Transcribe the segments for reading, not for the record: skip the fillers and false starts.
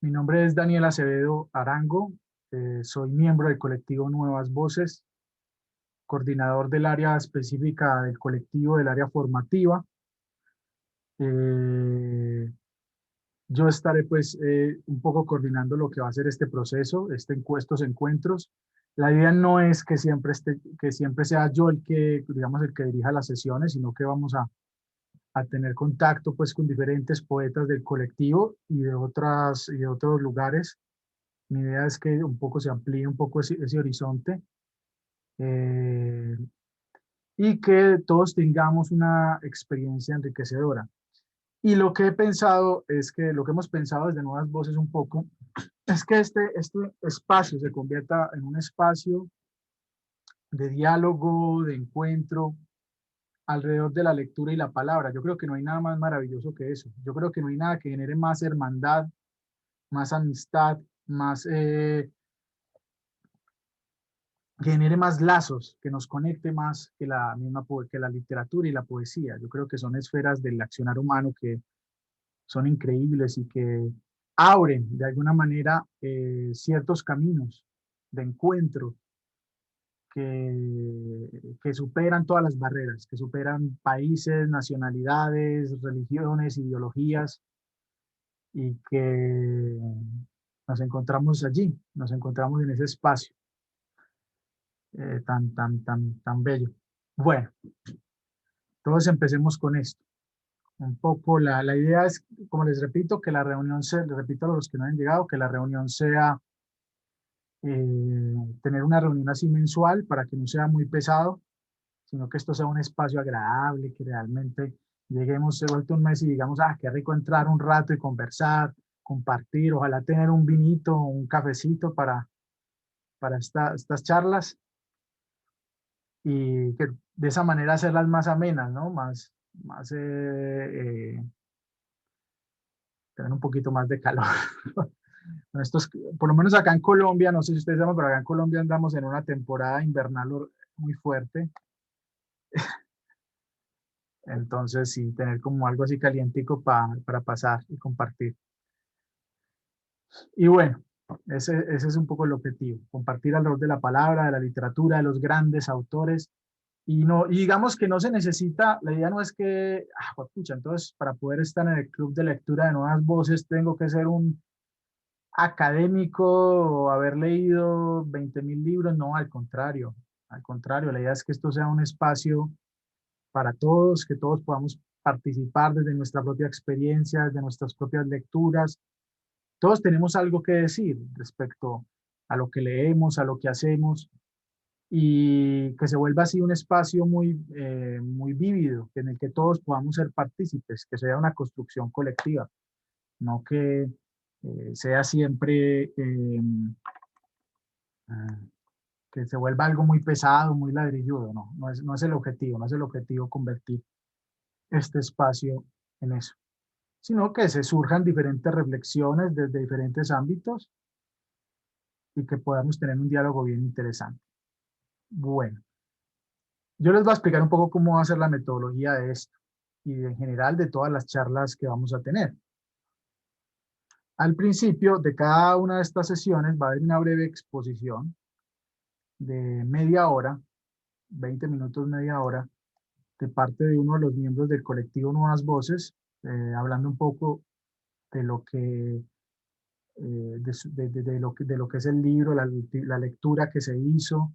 Mi nombre es Daniel Acevedo Arango, soy miembro del colectivo Nuevas Voces, coordinador del área específica del colectivo, del área formativa. Eh, yo estaré pues un poco coordinando lo que va a ser este proceso, estos encuentros. La idea no es que que siempre sea yo el que, digamos, el que dirija las sesiones, sino que vamos a tener contacto pues con diferentes poetas del colectivo y y de otros lugares. Mi idea es que un poco se amplíe un poco ese horizonte, eh, y que todos tengamos una experiencia enriquecedora. Y lo que he pensado es que lo que hemos pensado desde Nuevas Voces un poco es que este espacio se convierta en un espacio de diálogo, de encuentro alrededor de la lectura y la palabra. Yo creo que no hay nada más maravilloso que eso. Yo creo que no hay nada que genere más hermandad, más amistad, más genere más lazos, que nos conecte más que que la literatura y la poesía. Yo creo que son esferas del accionar humano que son increíbles y que abren de alguna manera ciertos caminos de encuentro que superan todas las barreras, que superan países, nacionalidades, religiones, ideologías, y que nos encontramos allí, nos encontramos en ese espacio tan bello. Bueno, todos empecemos con esto. Un poco la idea es, como les repito, que la reunión les repito a los que no han llegado, que la reunión sea, tener una reunión así mensual para que no sea muy pesado, sino que esto sea un espacio agradable, que realmente lleguemos de vuelta un mes y digamos, ah, qué rico entrar un rato y conversar, compartir, ojalá tener un vinito, un cafecito para estas charlas, y que de esa manera hacerlas más amenas, ¿no? Más tener un poquito más de calor. Estos, por lo menos acá en Colombia, no sé si ustedes saben, pero acá en Colombia andamos en una temporada invernal muy fuerte. Entonces, sí, tener como algo así calientico para pasar y compartir. Y bueno, ese es un poco el objetivo, compartir alrededor de la palabra, de la literatura, de los grandes autores. Y digamos que no se necesita, la idea no es que, pucha, entonces para poder estar en el club de lectura de Nuevas Voces tengo que ser un académico o haber leído 20.000 libros. No, al contrario, la idea es que esto sea un espacio para todos, que todos podamos participar desde nuestra propia experiencia, desde nuestras propias lecturas. Todos tenemos algo que decir respecto a lo que leemos, a lo que hacemos, y que se vuelva así un espacio muy vívido, en el que todos podamos ser partícipes, que sea una construcción colectiva, no que sea siempre ah, que se vuelva algo muy pesado, muy ladrilludo. No, no es el objetivo, no es el objetivo convertir este espacio en eso, sino que se surjan diferentes reflexiones desde diferentes ámbitos y que podamos tener un diálogo bien interesante. Bueno, yo les voy a explicar un poco cómo va a ser la metodología de esto y en general de todas las charlas que vamos a tener. Al principio de cada una de estas sesiones va a haber una breve exposición de media hora, 20 minutos, media hora, de parte de uno de los miembros del colectivo Nuevas Voces, hablando un poco de lo que, de lo que es el libro, la lectura que se hizo,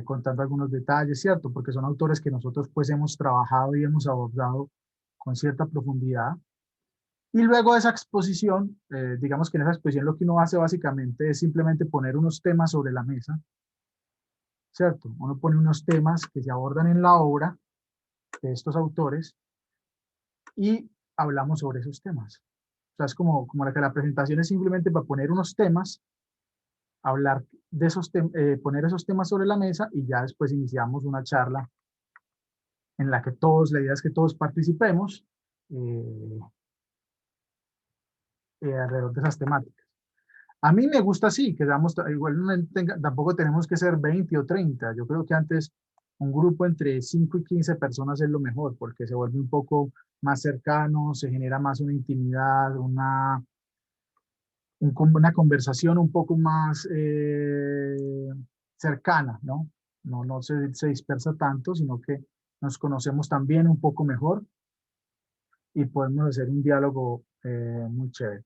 contando algunos detalles, ¿cierto? Porque son autores que nosotros pues hemos trabajado y hemos abordado con cierta profundidad. Y luego de esa exposición, digamos que en esa exposición lo que uno hace básicamente es simplemente poner unos temas sobre la mesa, ¿cierto? Uno pone unos temas que se abordan en la obra de estos autores y hablamos sobre esos temas. O sea, es como la presentación es simplemente para poner unos temas, hablar de poner esos temas sobre la mesa, y ya después iniciamos una charla en la que la idea es que todos participemos eh, alrededor de esas temáticas. A mí me gusta así, que igual tampoco tenemos que ser 20 o 30. Yo creo que antes un grupo entre 5 y 15 personas es lo mejor, porque se vuelve un poco más cercano, se genera más una intimidad, una conversación un poco más cercana, ¿no? No se dispersa tanto, sino que nos conocemos también un poco mejor y podemos hacer un diálogo muy chévere.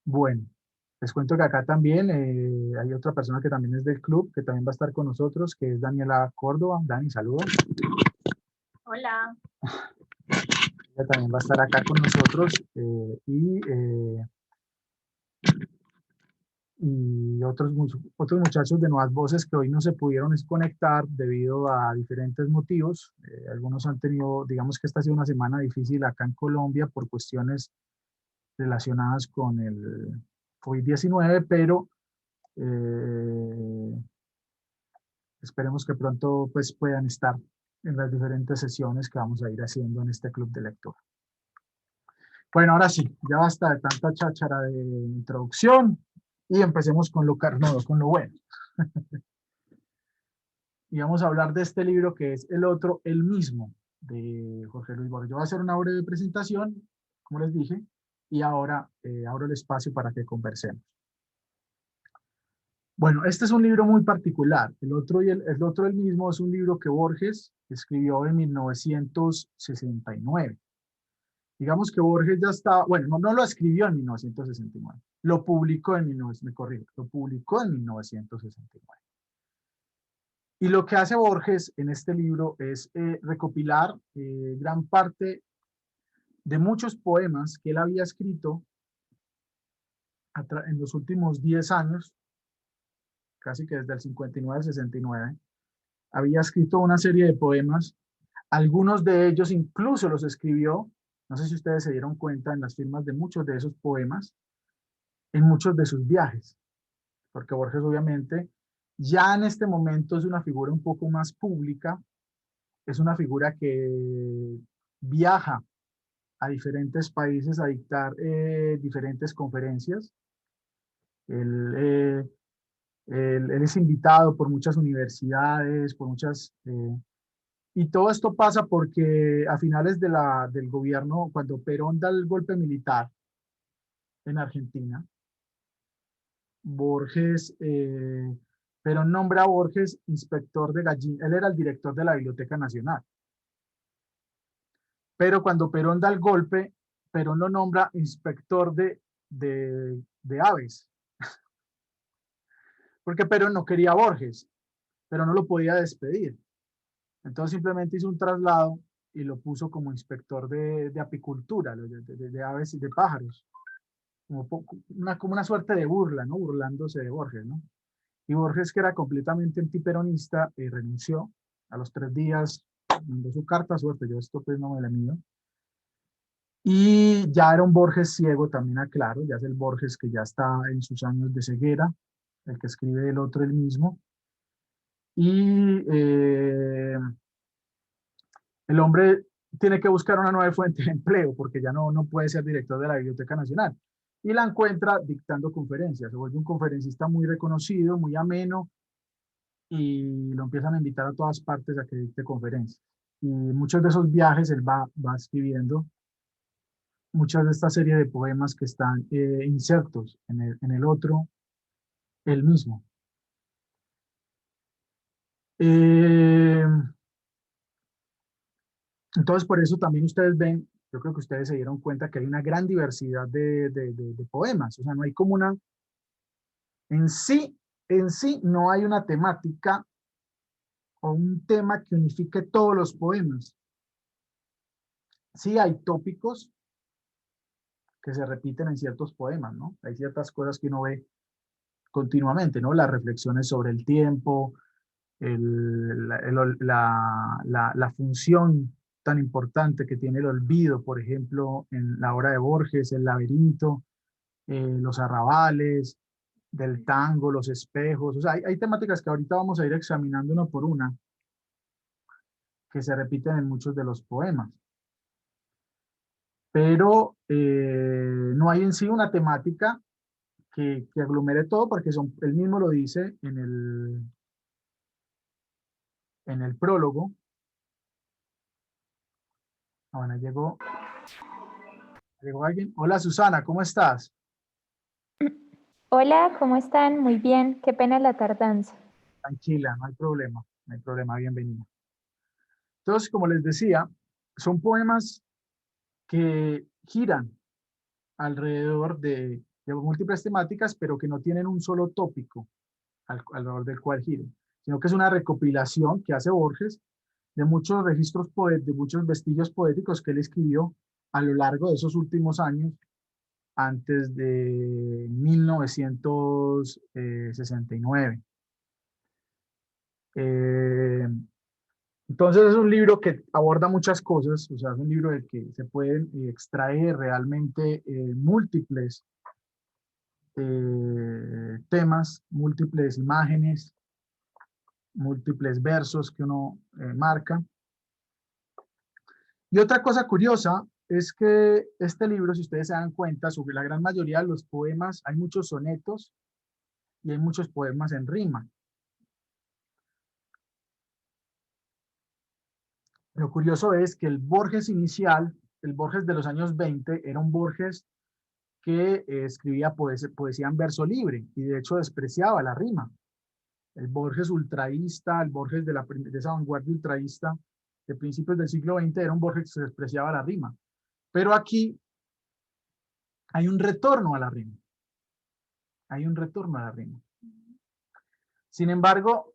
Bueno, les cuento que acá también hay otra persona que también es del club, que también va a estar con nosotros, que es Daniela Córdoba. Dani, saludos. Hola. Ella también va a estar acá con nosotros y otros muchachos de Nuevas Voces que hoy no se pudieron conectar debido a diferentes motivos. Algunos han tenido, digamos que esta ha sido una semana difícil acá en Colombia por cuestiones relacionadas con el COVID-19, pero eh, esperemos que pronto pues, puedan estar en las diferentes sesiones que vamos a ir haciendo en este club de lectura. Bueno, ahora sí, ya basta de tanta cháchara de introducción y empecemos con lo carnudo, con lo bueno. Y vamos a hablar de este libro que es El otro, el mismo, de Jorge Luis Borges. Yo voy a hacer una breve presentación, como les dije, y ahora abro el espacio para que conversemos. Bueno, este es un libro muy particular. El otro, el mismo, es un libro que Borges escribió en 1969. Digamos que Borges ya estaba, bueno, no lo escribió en 1969, lo publicó en 1969, me corrijo, lo publicó en 1969. Y lo que hace Borges en este libro es recopilar gran parte de muchos poemas que él había escrito en los últimos 10 años, casi que desde el 59 al 69, había escrito una serie de poemas. Algunos de ellos incluso los escribió, no sé si ustedes se dieron cuenta en las firmas de muchos de esos poemas, en muchos de sus viajes, porque Borges obviamente ya en este momento es una figura un poco más pública, es una figura que viaja a diferentes países a dictar diferentes conferencias. Él, él es invitado por muchas universidades, por muchas... y todo esto pasa porque a finales del gobierno, cuando Perón da el golpe militar en Argentina, Borges, Perón nombra a Borges inspector de Gallina, él era el director de la Biblioteca Nacional. Pero cuando Perón da el golpe, Perón lo nombra inspector de aves, porque Perón no quería a Borges, pero no lo podía despedir. Entonces simplemente hizo un traslado y lo puso como inspector de apicultura, de aves y de pájaros, como una suerte de burla, ¿no? Burlándose de Borges, ¿no? Y Borges, que era completamente antiperonista, renunció. A los 3 días mandó su carta, suerte, yo esto pues no me la mido. Y ya era un Borges ciego, también aclaro, ya es el Borges que ya está en sus años de ceguera, el que escribe el otro, el mismo. Y el hombre tiene que buscar una nueva fuente de empleo porque ya no puede ser director de la Biblioteca Nacional. Y la encuentra dictando conferencias. Se vuelve un conferencista muy reconocido, muy ameno, y lo empiezan a invitar a todas partes a que dicte conferencias. Y muchos de esos viajes él va escribiendo muchas de esta serie de poemas que están insertos en el otro, el mismo. Eh, entonces, por eso también ustedes ven, yo creo que ustedes se dieron cuenta que hay una gran diversidad de poemas. O sea, no hay como una, en sí no hay una temática o un tema que unifique todos los poemas. Sí hay tópicos que se repiten en ciertos poemas, ¿no? Hay ciertas cosas que uno ve continuamente, ¿no? Las reflexiones sobre el tiempo, la función tan importante que tiene el olvido, por ejemplo, en la obra de Borges, El laberinto, los arrabales, del tango, los espejos. O sea, hay temáticas que ahorita vamos a ir examinando una por una, que se repiten en muchos de los poemas. Pero no hay en sí una temática que aglomere todo, porque él mismo lo dice en el prólogo. Bueno, llegó alguien. Hola Susana, ¿cómo estás? Hola, ¿cómo están? Muy bien, qué pena la tardanza. Tranquila, no hay problema, bienvenida. Entonces, como les decía, son poemas que giran alrededor de múltiples temáticas, pero que no tienen un solo tópico alrededor del cual giren, sino que es una recopilación que hace Borges de muchos registros de muchos vestigios poéticos que él escribió a lo largo de esos últimos años, antes de 1969. Eh, entonces es un libro que aborda muchas cosas, o sea, es un libro del que se pueden extraer realmente múltiples temas, múltiples imágenes, múltiples versos que uno marca. Y otra cosa curiosa es que este libro, si ustedes se dan cuenta, sobre la gran mayoría de los poemas, hay muchos sonetos y hay muchos poemas en rima. Lo curioso es que el Borges inicial, el Borges de los años 20, era un Borges que escribía poesía en verso libre y de hecho despreciaba la rima. El Borges ultraísta, el Borges de esa vanguardia ultraísta de principios del siglo XX era un Borges que se despreciaba la rima. Pero aquí hay un retorno a la rima. Hay un retorno a la rima. Sin embargo,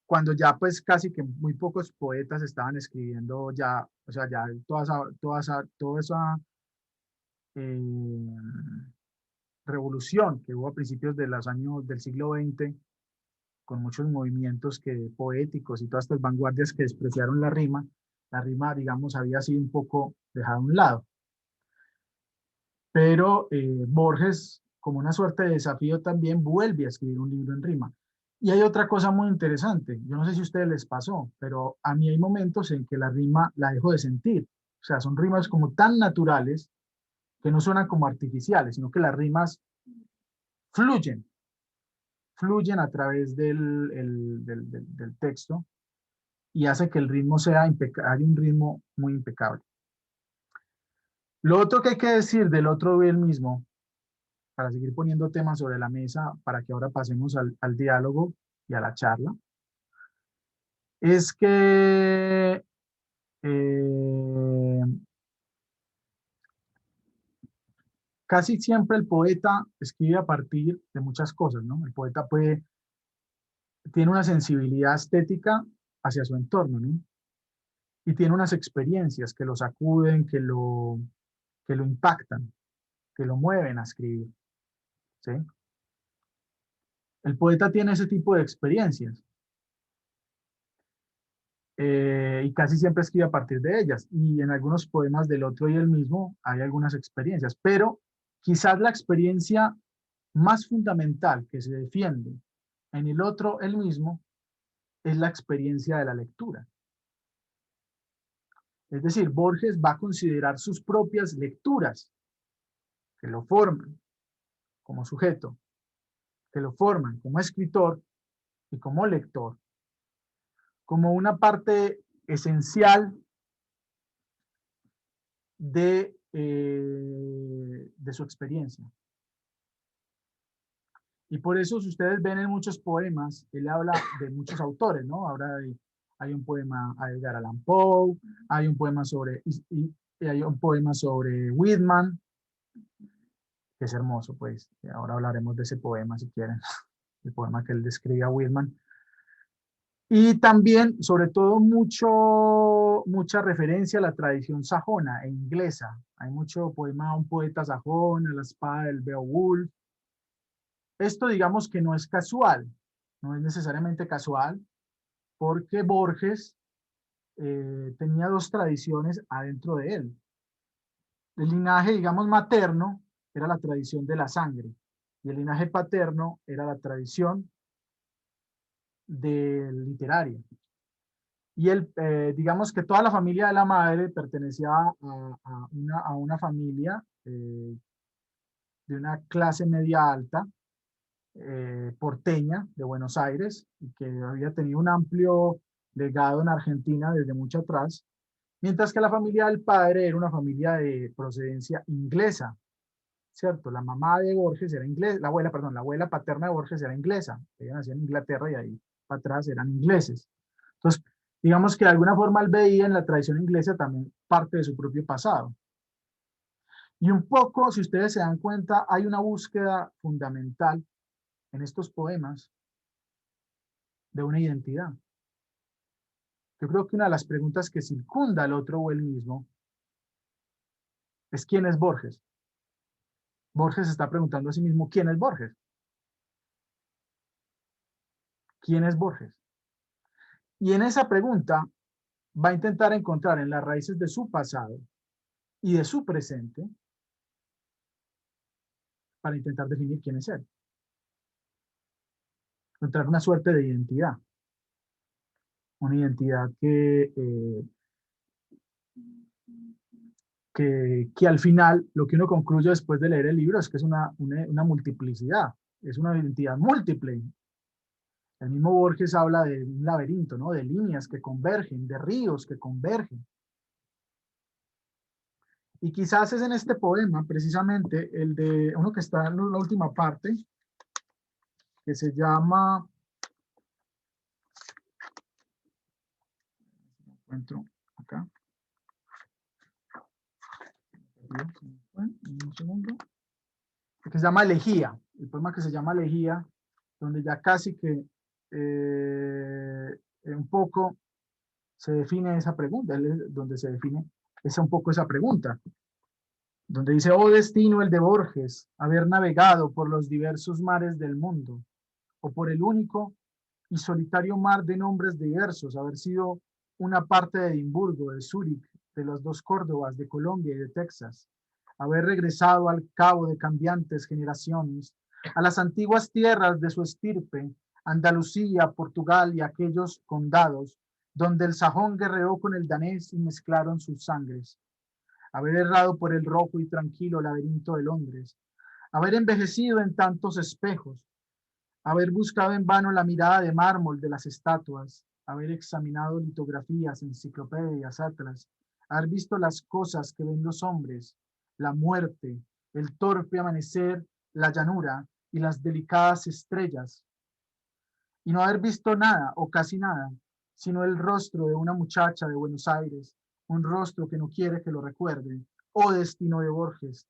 cuando ya pues casi que muy pocos poetas estaban escribiendo ya, o sea, ya toda esa eh, revolución que hubo a principios de los años del siglo XX, con muchos movimientos poéticos y todas estas vanguardias que despreciaron la rima, digamos, había sido un poco dejada a un lado. Pero Borges, como una suerte de desafío, también vuelve a escribir un libro en rima. Y hay otra cosa muy interesante, yo no sé si a ustedes les pasó, pero a mí hay momentos en que la rima la dejo de sentir. O sea, son rimas como tan naturales que no suenan como artificiales, sino que las rimas fluyen, fluyen a través del texto y hace que el ritmo sea impecable, hay un ritmo muy impecable. Lo otro que hay que decir del otro bien mismo, para seguir poniendo temas sobre la mesa, para que ahora pasemos al diálogo y a la charla, es que casi siempre el poeta escribe a partir de muchas cosas, ¿no? El poeta tiene una sensibilidad estética hacia su entorno, ¿no? Y tiene unas experiencias que lo sacuden, que lo impactan, que lo mueven a escribir, ¿sí? El poeta tiene ese tipo de experiencias y casi siempre escribe a partir de ellas. Y en algunos poemas del otro y el mismo hay algunas experiencias, pero quizás la experiencia más fundamental que se defiende en el otro, el mismo, es la experiencia de la lectura. Es decir, Borges va a considerar sus propias lecturas que lo forman como sujeto, que lo forman como escritor y como lector, como una parte esencial de su experiencia. Y por eso, si ustedes ven en muchos poemas, él habla de muchos autores, ¿no? Hay un poema a Edgar Allan Poe, hay un poema y hay un poema sobre Whitman, que es hermoso, pues. Ahora hablaremos de ese poema, si quieren, el poema que él describe a Whitman. Y también, sobre todo, mucha referencia a la tradición sajona e inglesa. Hay mucho poema, un poeta sajón, a la espada del Beowulf. Esto digamos que no es casual, no es necesariamente casual, porque Borges tenía dos tradiciones adentro de él. El linaje, digamos, materno era la tradición de la sangre y el linaje paterno era la tradición del literario. Y digamos que toda la familia de la madre pertenecía a una familia de una clase media alta, porteña de Buenos Aires, y que había tenido un amplio legado en Argentina desde mucho atrás, mientras que la familia del padre era una familia de procedencia inglesa, ¿cierto? La mamá de Borges era inglesa, la abuela paterna de Borges era inglesa. Ella nació en Inglaterra y ahí para atrás eran ingleses. Entonces, digamos que de alguna forma él veía en la tradición inglesa también parte de su propio pasado. Y un poco, si ustedes se dan cuenta, hay una búsqueda fundamental en estos poemas de una identidad. Yo creo que una de las preguntas que circunda al otro o el mismo es ¿quién es Borges? Borges se está preguntando a sí mismo, ¿quién es Borges? ¿Quién es Borges? Y en esa pregunta va a intentar encontrar en las raíces de su pasado y de su presente para intentar definir quién es él. Encontrar una suerte de identidad. Una identidad que al final lo que uno concluye después de leer el libro es que es una multiplicidad, es una identidad múltiple. El mismo Borges habla de un laberinto, ¿no? De líneas que convergen, de ríos que convergen. Y quizás es en este poema, precisamente, el de uno que está en la última parte, que se llama, encuentro acá, un segundo, que se llama Elegía, el poema que se llama Elegía, donde ya casi que un poco se define esa pregunta, donde se define un poco esa pregunta, donde dice, oh destino el de Borges, haber navegado por los diversos mares del mundo, o por el único y solitario mar de nombres diversos, haber sido una parte de Edimburgo, de Zúrich, de las dos Córdobas, de Colombia y de Texas, haber regresado al cabo de cambiantes generaciones, a las antiguas tierras de su estirpe, Andalucía, Portugal y aquellos condados, donde el sajón guerreó con el danés y mezclaron sus sangres, haber errado por el rojo y tranquilo laberinto de Londres, haber envejecido en tantos espejos, haber buscado en vano la mirada de mármol de las estatuas, haber examinado litografías, enciclopedias, atlas, haber visto las cosas que ven los hombres, la muerte, el torpe amanecer, la llanura y las delicadas estrellas, y no haber visto nada o casi nada, sino el rostro de una muchacha de Buenos Aires, un rostro que no quiere que lo recuerden, oh destino de Borges,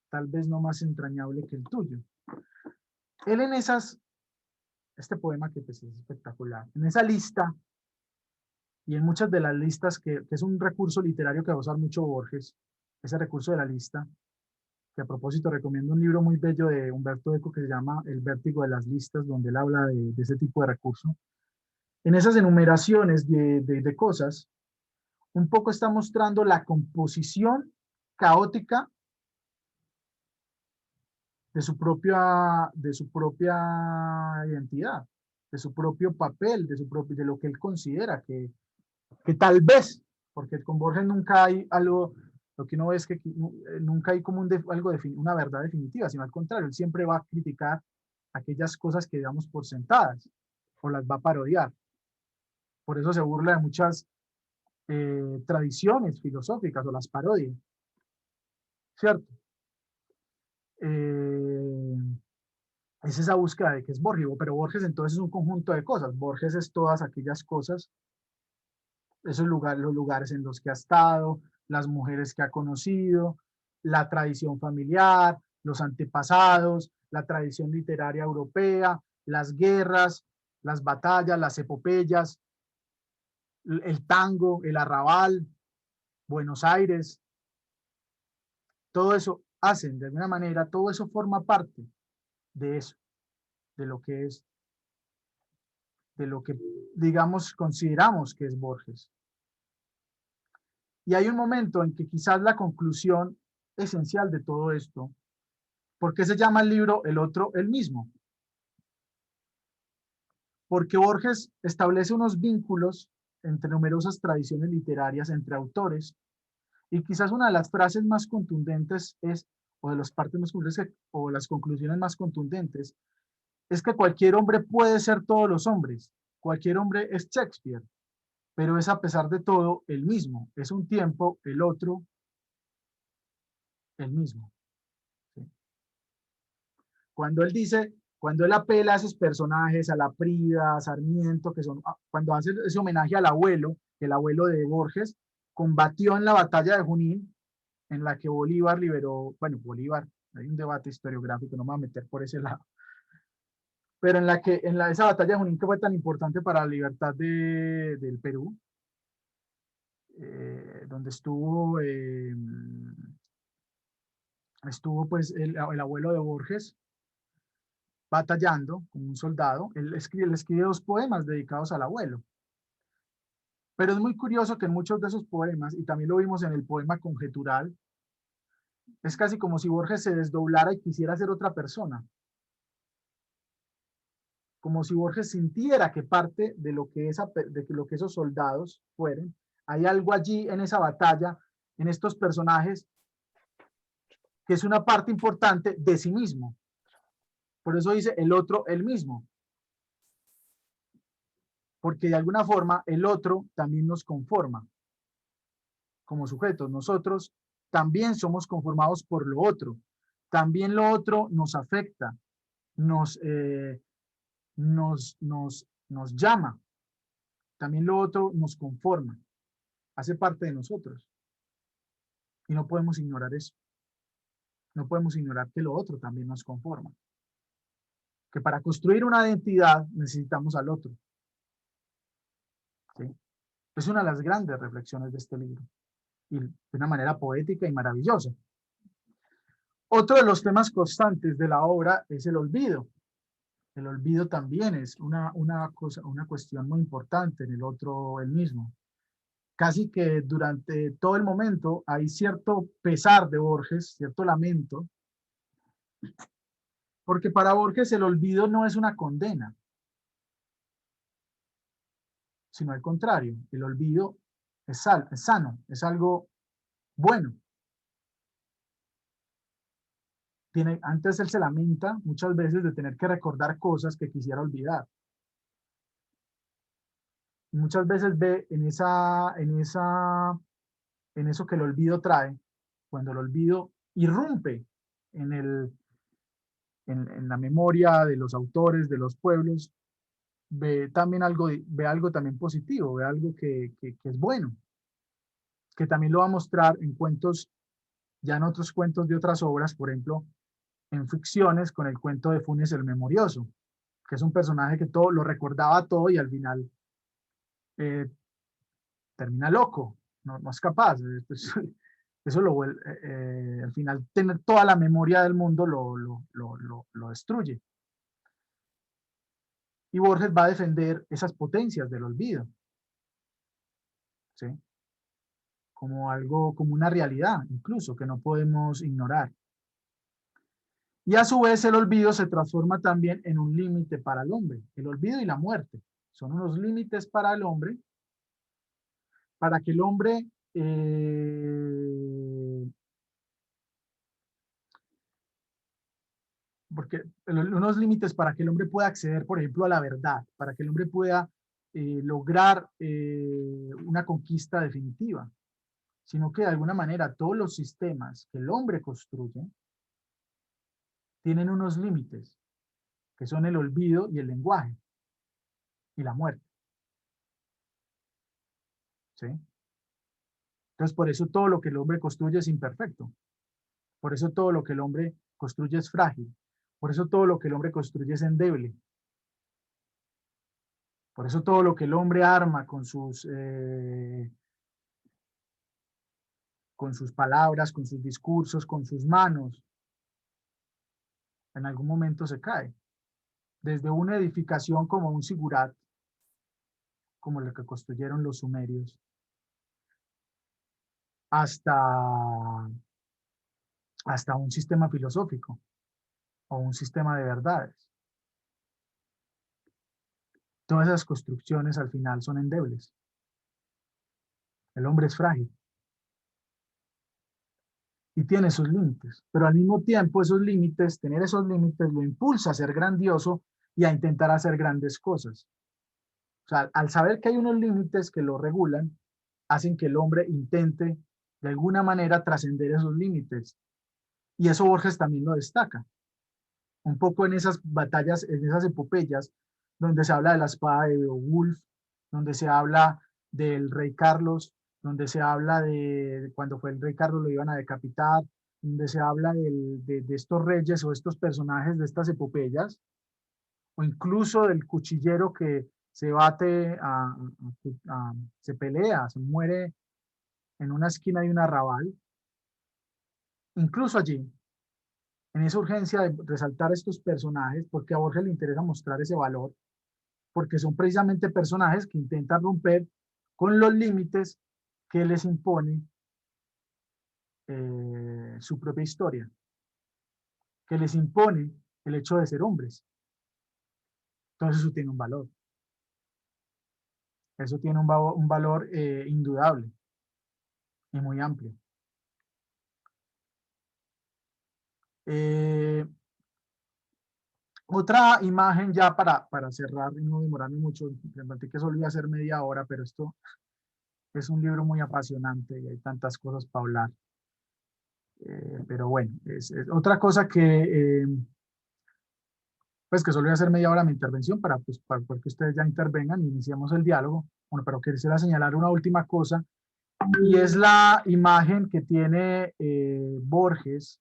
tal vez no más entrañable que el tuyo. Él en este poema que pues es espectacular, en esa lista y en muchas de las listas que es un recurso literario que va a usar mucho Borges, ese recurso de la lista, que a propósito recomiendo un libro muy bello de Humberto Eco que se llama El vértigo de las listas, donde él habla de ese tipo de recurso. En esas enumeraciones de cosas, un poco está mostrando la composición caótica de su propia identidad, de su propio papel, de lo que él considera que tal vez, porque con Borges nunca hay algo, lo que uno ve es que nunca hay como una verdad definitiva, sino al contrario, él siempre va a criticar aquellas cosas que damos por sentadas o las va a parodiar. Por eso se burla de muchas tradiciones filosóficas o las parodias, ¿cierto? Eh, es esa búsqueda de que es Borges, pero Borges entonces es un conjunto de cosas. Borges es todas aquellas cosas, esos lugares, los lugares en los que ha estado, las mujeres que ha conocido, la tradición familiar, los antepasados, la tradición literaria europea, las guerras, las batallas, las epopeyas, el tango, el arrabal, Buenos Aires, todo eso hacen, de alguna manera, todo eso forma parte de eso, de lo que es, de lo que, digamos, consideramos que es Borges. Y hay un momento en que quizás la conclusión esencial de todo esto, ¿por qué se llama el libro El otro, el mismo? Porque Borges establece unos vínculos entre numerosas tradiciones literarias, entre autores, y quizás una de las frases más contundentes es, o de las partes más contundentes, o las conclusiones más contundentes, es que cualquier hombre puede ser todos los hombres, cualquier hombre es Shakespeare, pero es a pesar de todo el mismo, es un tiempo, el otro, el mismo. ¿Sí? Cuando él dice, cuando él apela a esos personajes, a la Prida, a Sarmiento, que son, cuando hace ese homenaje al abuelo, el abuelo de Borges, combatió en la batalla de Junín, en la que Bolívar liberó, bueno, Bolívar, hay un debate historiográfico, no me voy a meter por ese lado, pero en la que, esa batalla de Junín que fue tan importante para la libertad del Perú, donde estuvo pues el abuelo de Borges batallando como un soldado. Él escribe 2 poemas dedicados al abuelo. Pero es muy curioso que en muchos de esos poemas, y también lo vimos en el poema Conjetural, es casi como si Borges se desdoblara y quisiera ser otra persona. Como si Borges sintiera que parte de lo que, lo que esos soldados fueron, hay algo allí en esa batalla, en estos personajes, que es una parte importante de sí mismo. Por eso dice el otro, el mismo. Porque de alguna forma el otro también nos conforma como sujetos. Nosotros también somos conformados por lo otro. También lo otro nos afecta, nos, nos llama. También lo otro nos conforma, hace parte de nosotros. Y no podemos ignorar eso. No podemos ignorar que lo otro también nos conforma. Que para construir una identidad necesitamos al otro. ¿Sí? Es una de las grandes reflexiones de este libro. Y de una manera poética y maravillosa. Otro de los temas constantes de la obra es el olvido. El olvido también es una cuestión muy importante en el otro, el mismo. Casi que durante todo el momento hay cierto pesar de Borges, cierto lamento, porque para Borges el olvido no es una condena, sino al contrario, el olvido es sano, es algo bueno. Antes él se lamenta muchas veces de tener que recordar cosas que quisiera olvidar. Y muchas veces ve en eso que el olvido trae, cuando el olvido irrumpe en la memoria de los autores, de los pueblos, ve algo también positivo, ve algo que es bueno, que también lo va a mostrar en cuentos, ya en otros cuentos de otras obras, por ejemplo, en ficciones con el cuento de Funes el Memorioso, que es un personaje que todo lo recordaba todo y al final termina loco, no es capaz. Eso lo vuelve, al final tener toda la memoria del mundo lo destruye. Y Borges va a defender esas potencias del olvido, ¿sí? Como algo, como una realidad, incluso, que no podemos ignorar. Y a su vez el olvido se transforma también en un límite para el hombre. El olvido y la muerte son unos límites para el hombre, para que el hombre porque unos límites para que el hombre pueda acceder, por ejemplo, a la verdad, para que el hombre pueda lograr una conquista definitiva, sino que de alguna manera todos los sistemas que el hombre construye tienen unos límites, que son el olvido y el lenguaje, y la muerte. ¿Sí? Entonces, por eso todo lo que el hombre construye es imperfecto. Por eso todo lo que el hombre construye es frágil. Por eso todo lo que el hombre construye es endeble. Por eso todo lo que el hombre arma con sus palabras, con sus discursos, con sus manos, en algún momento se cae. Desde una edificación como un sigurat, como la que construyeron los sumerios, hasta un sistema filosófico o un sistema de verdades. Todas esas construcciones al final son endebles. El hombre es frágil y tiene sus límites, pero al mismo tiempo esos límites, tener esos límites lo impulsa a ser grandioso y a intentar hacer grandes cosas. O sea, al saber que hay unos límites que lo regulan, hacen que el hombre intente de alguna manera trascender esos límites. Y eso Borges también lo destaca. un poco en esas batallas, en esas epopeyas, donde se habla de la espada de Beowulf, donde se habla del rey Carlos, donde se habla de cuando fue el rey Carlos lo iban a decapitar, donde se habla de estos reyes o estos personajes de estas epopeyas, o incluso del cuchillero que se bate, se pelea, se muere en una esquina de un arrabal. Incluso allí, en esa urgencia de resaltar estos personajes, porque a Borges le interesa mostrar ese valor, porque son precisamente personajes que intentan romper con los límites que les impone su propia historia, que les impone el hecho de ser hombres. Entonces eso tiene un valor. Eso tiene un valor indudable y muy amplio. Otra imagen ya para cerrar y no demorarme mucho, me que solo iba a ser media hora, pero esto es un libro muy apasionante y hay tantas cosas para hablar. Pero bueno, es otra cosa que, pues que solo voy a hacer media hora mi intervención para que ustedes ya intervengan y iniciemos el diálogo. Bueno, pero quisiera señalar una última cosa y es la imagen que tiene Borges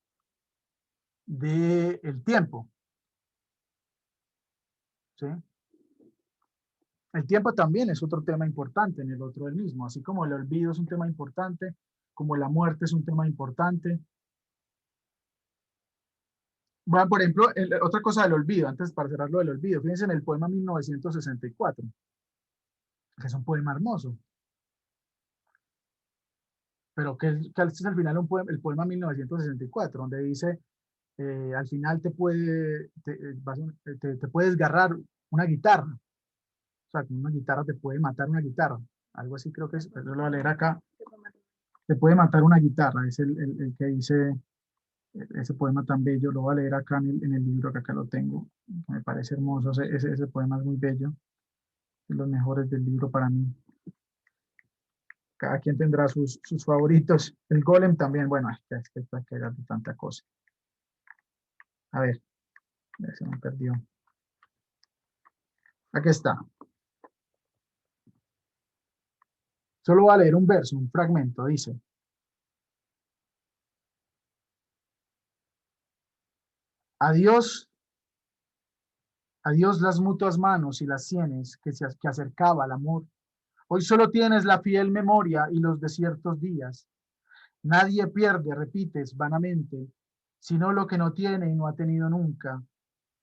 del tiempo. ¿Sí? El tiempo también es otro tema importante en el otro del mismo, así como el olvido es un tema importante, como la muerte es un tema importante. Bueno, por ejemplo, otra cosa del olvido, antes para cerrar lo del olvido, fíjense en el poema 1964, que es un poema hermoso, pero que es al final el poema 1964, donde dice, al final te puedes desgarrar una guitarra, o sea, con una guitarra te puede matar una guitarra, algo así creo que es, pero lo voy a leer acá, te puede matar una guitarra, es el que dice ese poema tan bello, lo voy a leer acá en el libro que acá lo tengo, me parece hermoso, ese poema es muy bello, de los mejores del libro para mí. Cada quien tendrá sus favoritos. El Golem también, bueno, es que hay que dar tanta cosa. A ver, se me perdió. Aquí está. Solo voy a leer un verso, un fragmento, dice. Adiós, adiós las mutuas manos y las sienes que acercaba al amor. Hoy solo tienes la fiel memoria y los desiertos días. Nadie pierde, repites vanamente, sino lo que no tiene y no ha tenido nunca.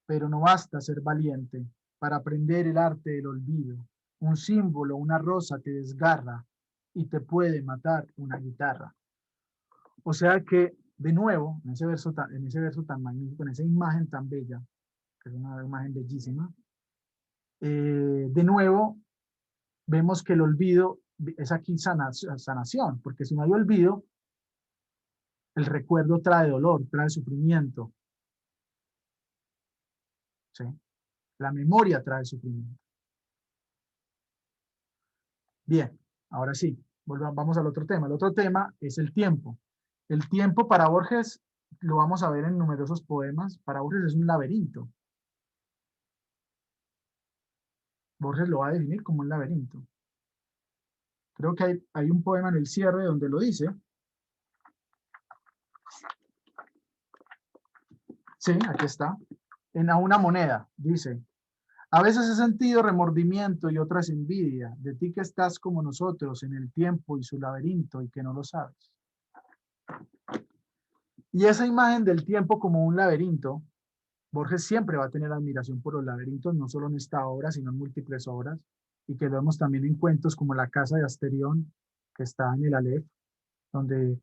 Pero no basta ser valiente para aprender el arte del olvido. Un símbolo, una rosa te desgarra y te puede matar una guitarra. O sea que, de nuevo, en ese verso tan magnífico, en esa imagen tan bella, que es una imagen bellísima, de nuevo vemos que el olvido es aquí sanación, porque si no hay olvido, el recuerdo trae dolor, trae sufrimiento. ¿Sí? La memoria trae sufrimiento. Bien, ahora sí, vamos al otro tema. El otro tema es el tiempo. El tiempo para Borges, lo vamos a ver en numerosos poemas, para Borges es un laberinto. Borges lo va a definir como un laberinto. Creo que hay un poema en el cierre donde lo dice. Sí, aquí está. En A una moneda, dice. A veces he sentido remordimiento y otras envidia de ti que estás como nosotros en el tiempo y su laberinto y que no lo sabes. Y esa imagen del tiempo como un laberinto, Borges siempre va a tener admiración por los laberintos, no solo en esta obra, sino en múltiples obras, y que vemos también en cuentos como La casa de Asterión, que está en el Aleph, donde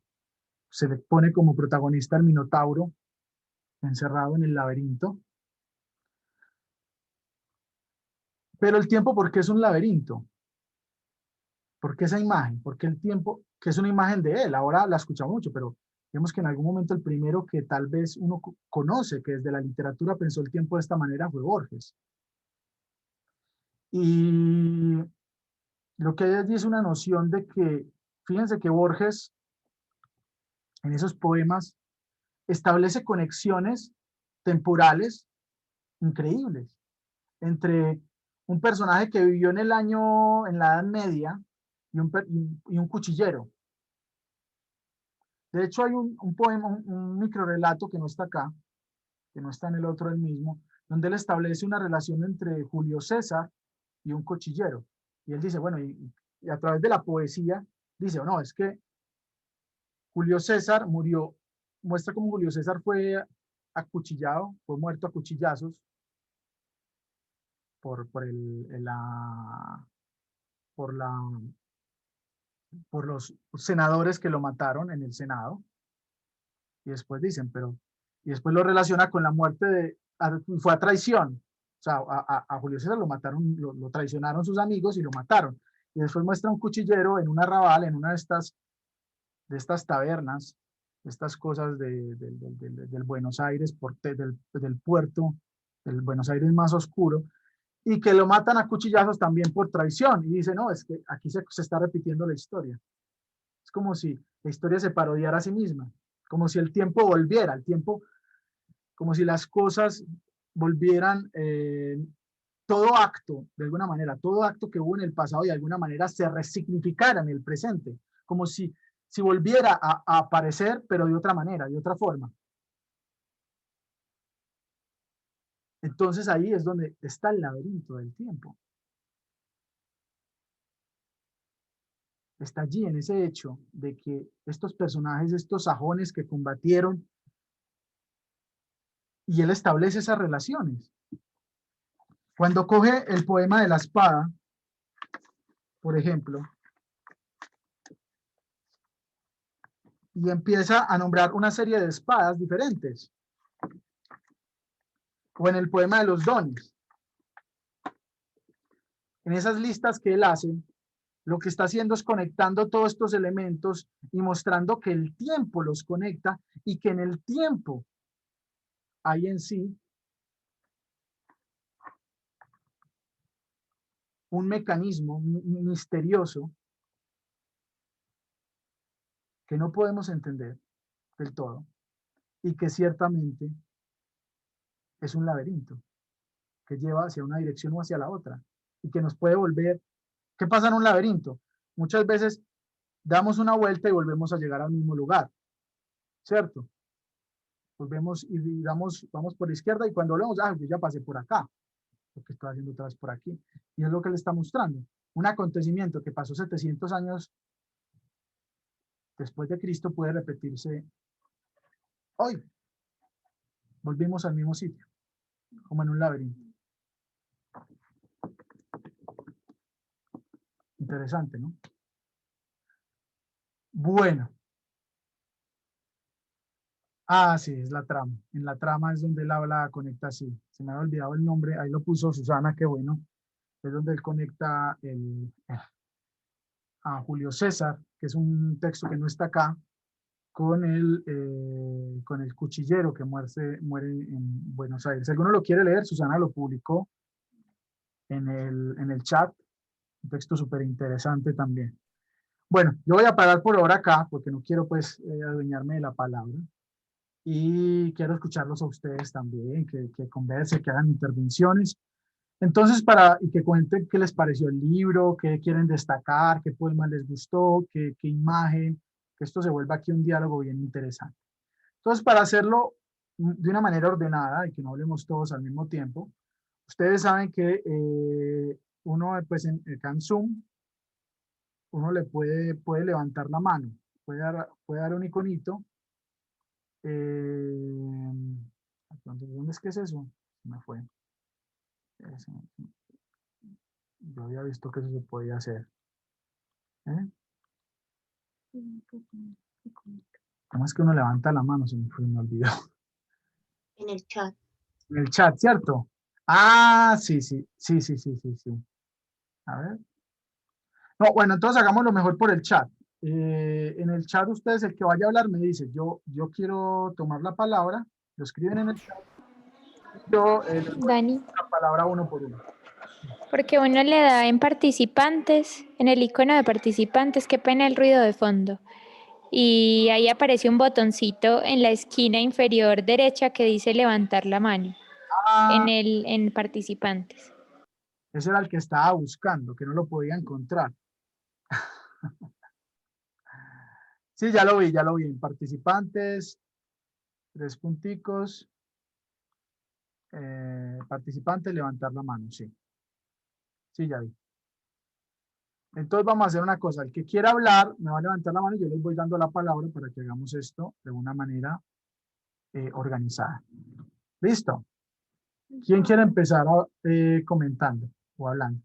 se le pone como protagonista al Minotauro, encerrado en el laberinto. Pero el tiempo, ¿por qué es un laberinto? ¿Por qué esa imagen? Porque el tiempo, que es una imagen de él, ahora la escuchamos mucho, pero vemos que en algún momento el primero que tal vez uno conoce, que desde la literatura pensó el tiempo de esta manera, fue Borges. Y lo que hay allí es una noción de que, fíjense que Borges, en esos poemas, establece conexiones temporales increíbles entre un personaje que vivió en la Edad Media y un cuchillero. De hecho, hay un poema, un microrelato que no está acá, que no está en el otro del mismo, donde él establece una relación entre Julio César y un cuchillero. Y él dice, bueno, y a través de la poesía, dice, no, es que Julio César murió, muestra cómo Julio César fue acuchillado, fue muerto a cuchillazos por los senadores que lo mataron en el Senado. Y después dicen, y después lo relaciona con la muerte fue a traición. O sea, a Julio César lo mataron, lo traicionaron sus amigos y lo mataron. Y después muestra un cuchillero en un arrabal, en una de estas tabernas, estas cosas del Buenos Aires, del puerto, del Buenos Aires más oscuro, y que lo matan a cuchillazos también por traición. Y dice, no, es que aquí se está repitiendo la historia. Es como si la historia se parodiara a sí misma, como si el tiempo volviera, como si las cosas volvieran, todo acto, de alguna manera, todo acto que hubo en el pasado de alguna manera se resignificara en el presente, como si volviera a aparecer, pero de otra manera, de otra forma. Entonces ahí es donde está el laberinto del tiempo. Está allí en ese hecho de que estos personajes, estos sajones que combatieron, y él establece esas relaciones. Cuando coge el poema de la espada, por ejemplo, y empieza a nombrar una serie de espadas diferentes, o en el poema de los dones, en esas listas que él hace, lo que está haciendo es conectando todos estos elementos y mostrando que el tiempo los conecta y que en el tiempo hay en sí un mecanismo misterioso que no podemos entender del todo y que ciertamente es un laberinto que lleva hacia una dirección o hacia la otra y que nos puede volver. ¿Qué pasa en un laberinto? Muchas veces damos una vuelta y volvemos a llegar al mismo lugar, ¿cierto? Volvemos y vamos por la izquierda y cuando volvemos, yo ya pasé por acá, lo que estoy haciendo otra vez por aquí. Y es lo que le está mostrando. Un acontecimiento que pasó 700 años después de Cristo puede repetirse hoy. Volvimos al mismo sitio, como en un laberinto. Interesante, ¿no? Bueno. Sí, es la trama. En la trama es donde él habla, conecta así. Se me había olvidado el nombre, ahí lo puso Susana, qué bueno. Es donde él conecta a Julio César, que es un texto que no está acá, con el cuchillero que muere en Buenos Aires. Si alguno lo quiere leer, Susana lo publicó en el chat. Un texto súper interesante también. Bueno, yo voy a parar por ahora acá, porque no quiero pues adueñarme de la palabra. Y quiero escucharlos a ustedes también, que conversen, que hagan intervenciones. Entonces, y que cuenten qué les pareció el libro, qué quieren destacar, qué poema les gustó, qué imagen, que esto se vuelva aquí un diálogo bien interesante. Entonces, para hacerlo de una manera ordenada y que no hablemos todos al mismo tiempo, ustedes saben que uno, pues acá en Zoom, uno le puede levantar la mano, puede dar un iconito. ¿Dónde es que es eso? Se me fue. Yo había visto que eso se podía hacer. ¿Cómo es que uno levanta la mano? Se me olvidó. En el chat. En el chat, ¿cierto? Sí. A ver. No, bueno, entonces hagámoslo mejor por el chat. En el chat ustedes, el que vaya a hablar me dice, yo quiero tomar la palabra, lo escriben en el chat. Yo les voy a Dani, dar la palabra uno por uno. porque uno le da en participantes, en el icono de participantes, qué pena el ruido de fondo. y ahí aparece un botoncito en la esquina inferior derecha que dice levantar la mano Ah, en participantes. ese era el que estaba buscando, que no lo podía encontrar. Sí, ya lo vi. En participantes, 3 punticos. Participantes, levantar la mano, sí. Sí, ya vi. Entonces vamos a hacer una cosa. El que quiera hablar, me va a levantar la mano y yo les voy dando la palabra para que hagamos esto de una manera organizada. ¿Listo? ¿Quién quiere empezar comentando o hablando?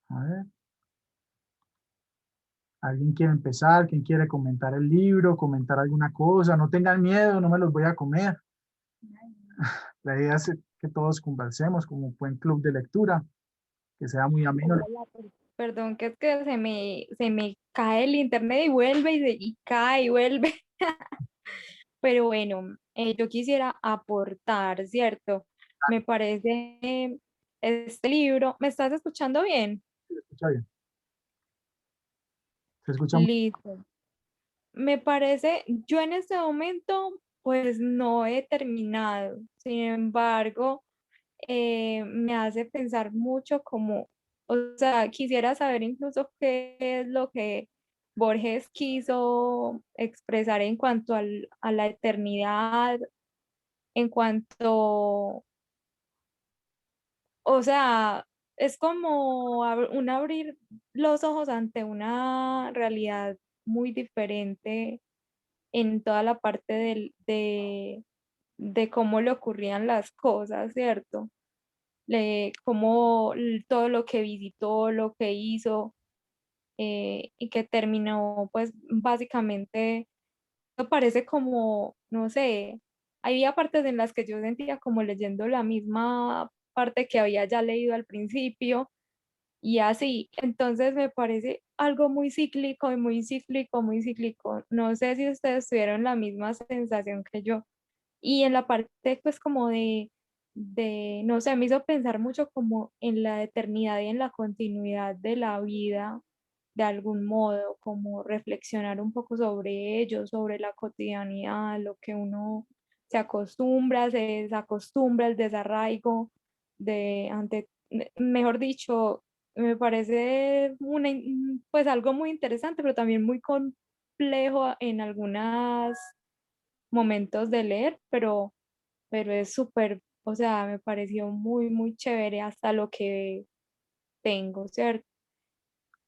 A ver. ¿Alguien quiere empezar? ¿Quién quiere comentar el libro? ¿Comentar alguna cosa? No tengan miedo, no me los voy a comer. La idea es que todos conversemos como un buen club de lectura, que sea muy ameno. Hola, perdón, que es que se me cae el internet y vuelve y cae y vuelve. Pero bueno, yo quisiera aportar, ¿cierto? Me parece este libro. ¿Me estás escuchando bien? Se escucha bien. Se escucha muy Listo. Me parece, yo en este momento, pues no he terminado. Sin embargo, me hace pensar mucho como, o sea, quisiera saber incluso qué es lo que Borges quiso expresar en cuanto a la eternidad, en cuanto, o sea, es como un abrir los ojos ante una realidad muy diferente en toda la parte de cómo le ocurrían las cosas, ¿cierto? Cómo todo lo que visitó, lo que hizo, y que terminó, pues básicamente, me parece como, no sé, había partes en las que yo sentía como leyendo la misma parte que había ya leído al principio y así, entonces me parece algo muy cíclico y muy cíclico, muy cíclico. No sé si ustedes tuvieron la misma sensación que yo. Y en la parte, pues, como no sé, me hizo pensar mucho como en la eternidad y en la continuidad de la vida, de algún modo, como reflexionar un poco sobre ello, sobre la cotidianidad, lo que uno se acostumbra, se desacostumbra, el desarraigo mejor dicho, me parece pues algo muy interesante, pero también muy complejo en algunos momentos de leer, pero es súper, o sea, me pareció muy, muy chévere hasta lo que tengo, ¿cierto?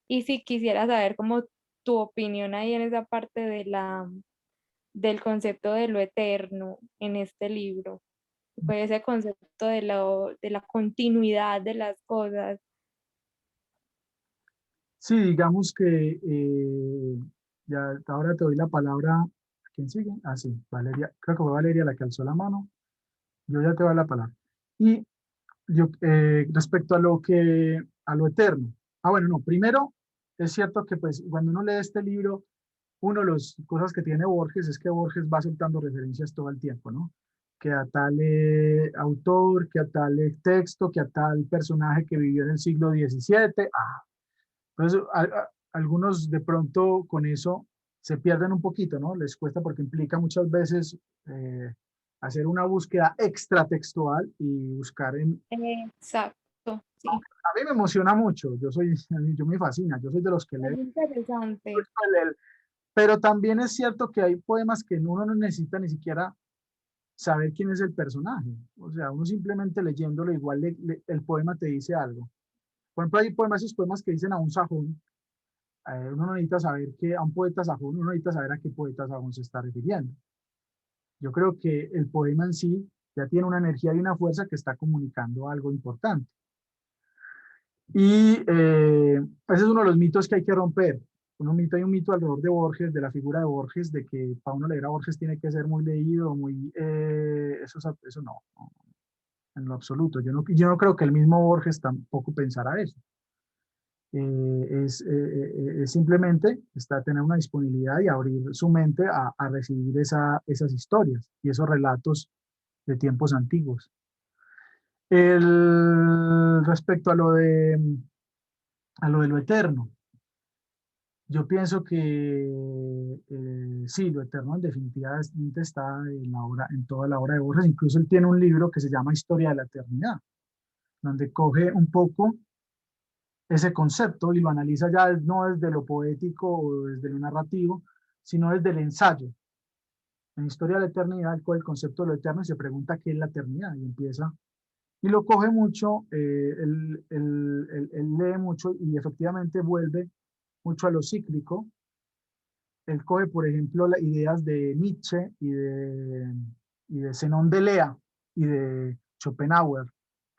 Y si quisiera saber como tu opinión ahí en esa parte del concepto de lo eterno en este libro, pues ese concepto de la continuidad de las cosas. Sí, digamos que ya ahora te doy la palabra. ¿A quién sigue? Ah, sí, Valeria. Creo que fue Valeria la que alzó la mano. Yo ya te doy la palabra. Y yo, respecto a lo eterno. Ah, bueno, no. Primero, es cierto que pues cuando uno lee este libro, uno de las cosas que tiene Borges es que Borges va soltando referencias todo el tiempo, ¿no? Que a tal autor, que a tal texto, que a tal personaje que vivió en el siglo XVII. Entonces, algunos de pronto con eso se pierden un poquito, ¿no? Les cuesta porque implica muchas veces hacer una búsqueda extratextual y buscar en... Exacto, sí. A mí me emociona mucho, yo me fascina, yo soy de los que Es leen, interesante. pero también es cierto que hay poemas que uno no necesita ni siquiera saber quién es el personaje. O sea, uno simplemente leyéndolo, igual el poema te dice algo. Por ejemplo, hay poemas, esos poemas que dicen a un sajón. Uno no necesita saber que a un poeta sajón, uno necesita saber a qué poeta sajón se está refiriendo. Yo creo que el poema en sí ya tiene una energía y una fuerza que está comunicando algo importante. Y ese es uno de los mitos que hay que romper. Hay un mito alrededor de Borges, de la figura de Borges, de que para uno leer a Borges tiene que ser muy leído, muy... eso no, no, en lo absoluto. Yo no creo que el mismo Borges tampoco pensara eso. Es simplemente tener una disponibilidad y abrir su mente a recibir esas historias y esos relatos de tiempos antiguos. Respecto a lo eterno, yo pienso que sí, lo eterno en definitiva está en toda la obra de Borges. Incluso él tiene un libro que se llama Historia de la Eternidad, donde coge un poco ese concepto y lo analiza ya no desde lo poético o desde lo narrativo, sino desde el ensayo. En Historia de la Eternidad, él coge el concepto de lo eterno y se pregunta qué es la eternidad y empieza, y lo coge mucho, él lee mucho y efectivamente vuelve mucho a lo cíclico. Él coge, por ejemplo, las ideas de Nietzsche y de Zenón de Lea y de Schopenhauer,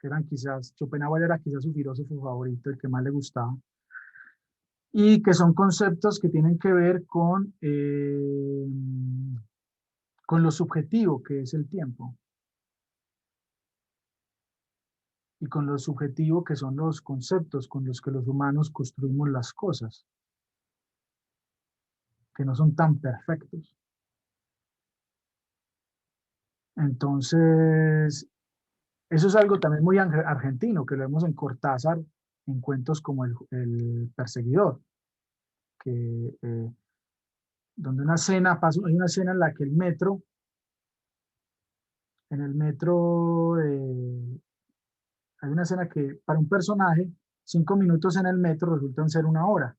que eran quizás, Schopenhauer era quizás su filósofo favorito, el que más le gustaba, y que son conceptos que tienen que ver con lo subjetivo que es el tiempo y con lo subjetivo que son los conceptos con los que los humanos construimos las cosas, que no son tan perfectos. Entonces, eso es algo también muy argentino, que lo vemos en Cortázar, en cuentos como El Perseguidor, que, donde hay una escena en la que en el metro, hay una escena que para un personaje, 5 minutos en el metro resultan ser una hora.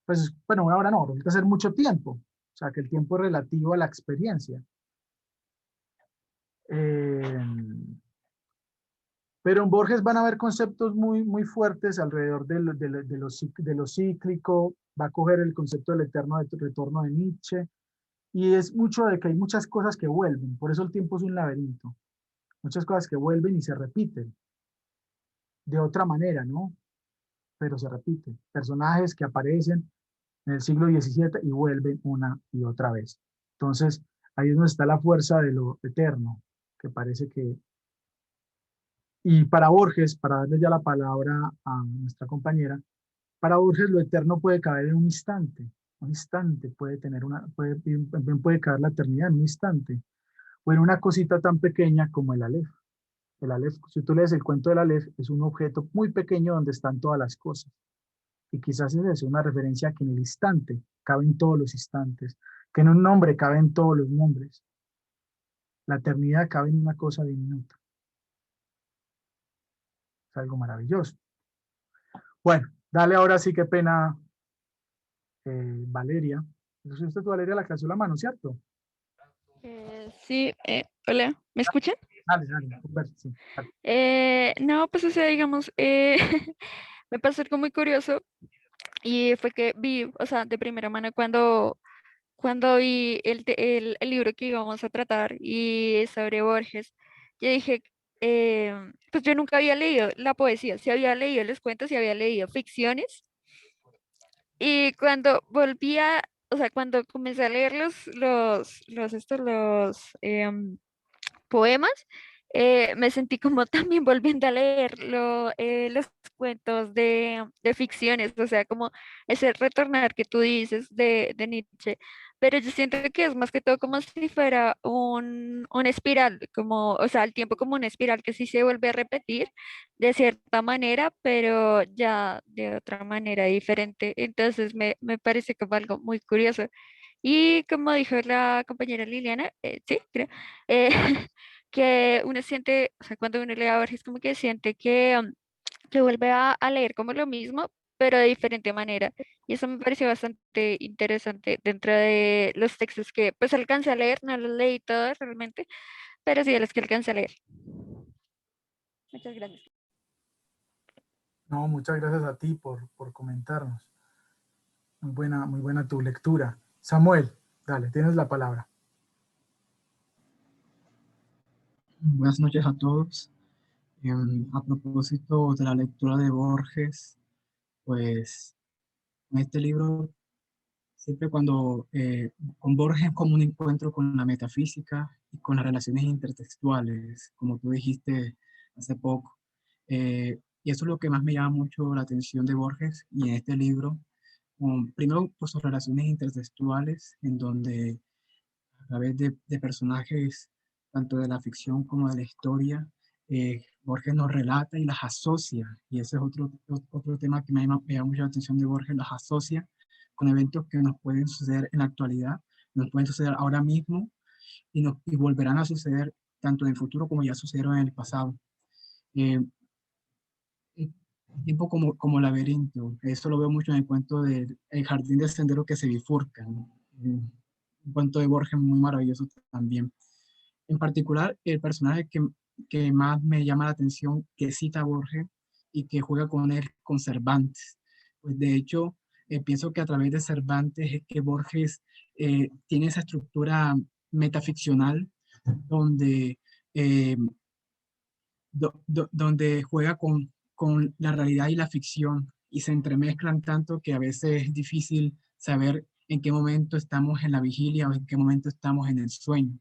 Pues, bueno, una hora no, resulta ser mucho tiempo. O sea, que el tiempo es relativo a la experiencia. Eh, Pero en Borges van a haber conceptos muy, muy fuertes alrededor de lo cíclico. Va a coger el concepto del eterno retorno de Nietzsche. Y es mucho de que hay muchas cosas que vuelven. Por eso el tiempo es un laberinto. Muchas cosas que vuelven y se repiten. De otra manera, ¿no? Pero se repiten. Personajes que aparecen en el siglo XVII y vuelven una y otra vez. Entonces, ahí es donde está la fuerza de lo eterno, que parece que... Y para Borges, para darle ya la palabra a nuestra compañera, para Borges lo eterno puede caber en un instante puede tener también puede caber la eternidad en un instante, o en una cosita tan pequeña como el Aleph. El Aleph, si tú lees el cuento del Aleph, es un objeto muy pequeño donde están todas las cosas. Y quizás es eso, una referencia a que en el instante caben todos los instantes, que en un nombre caben todos los nombres. La eternidad cabe en una cosa diminuta. Es algo maravilloso. Bueno, dale ahora sí, qué pena, Valeria. Entonces usted, Valeria, la que alzó la mano, ¿cierto? Sí, hola, ¿me escuchan? Dale, dale, sí, dale. No, pues o sea, digamos, me pasó algo muy curioso y fue que vi, o sea, de primera mano cuando vi el libro que íbamos a tratar y es sobre Borges, yo dije, pues yo nunca había leído la poesía, sí había leído los cuentos y había leído ficciones y cuando o sea, cuando comencé a leer los poemas, me sentí como también volviendo a leer los cuentos de ficciones, o sea, como ese retornar que tú dices de Nietzsche, pero yo siento que es más que todo como si fuera una espiral, como, o sea, el tiempo como una espiral que sí se vuelve a repetir de cierta manera, pero ya de otra manera diferente. Entonces me parece como algo muy curioso. Y como dijo la compañera Liliana, sí, creo, eh, que uno siente, o sea, cuando uno lee a Borges, como que siente que vuelve a leer como lo mismo, pero de diferente manera. Y eso me pareció bastante interesante dentro de los textos que pues alcancé a leer, no los leí todos realmente, pero sí de los que alcancé a leer. Muchas gracias. No, muchas gracias a ti por comentarnos. Muy buena tu lectura. Samuel, dale, tienes la palabra. Buenas noches a todos. A propósito de la lectura de Borges, pues en este libro, siempre cuando con Borges es como un encuentro con la metafísica y con las relaciones intertextuales, como tú dijiste hace poco. Y eso es lo que más me llama mucho la atención de Borges y en este libro. Primero, por sus relaciones intertextuales, en donde a través de personajes tanto de la ficción como de la historia, Borges nos relata y las asocia, y ese es otro tema que me llama mucho la atención de Borges, las asocia con eventos que nos pueden suceder en la actualidad, nos pueden suceder ahora mismo y volverán a suceder tanto en el futuro como ya sucedieron en el pasado. Eh, el tiempo como laberinto, eso lo veo mucho en el cuento de El jardín del sendero que se bifurca, ¿no? Un cuento de Borges muy maravilloso también. En particular, el personaje que más me llama la atención, que cita a Borges y que juega con él, con Cervantes. Pues de hecho, pienso que a través de Cervantes es que Borges tiene esa estructura metaficcional donde, eh, donde juega con la realidad y la ficción y se entremezclan tanto que a veces es difícil saber en qué momento estamos en la vigilia o en qué momento estamos en el sueño.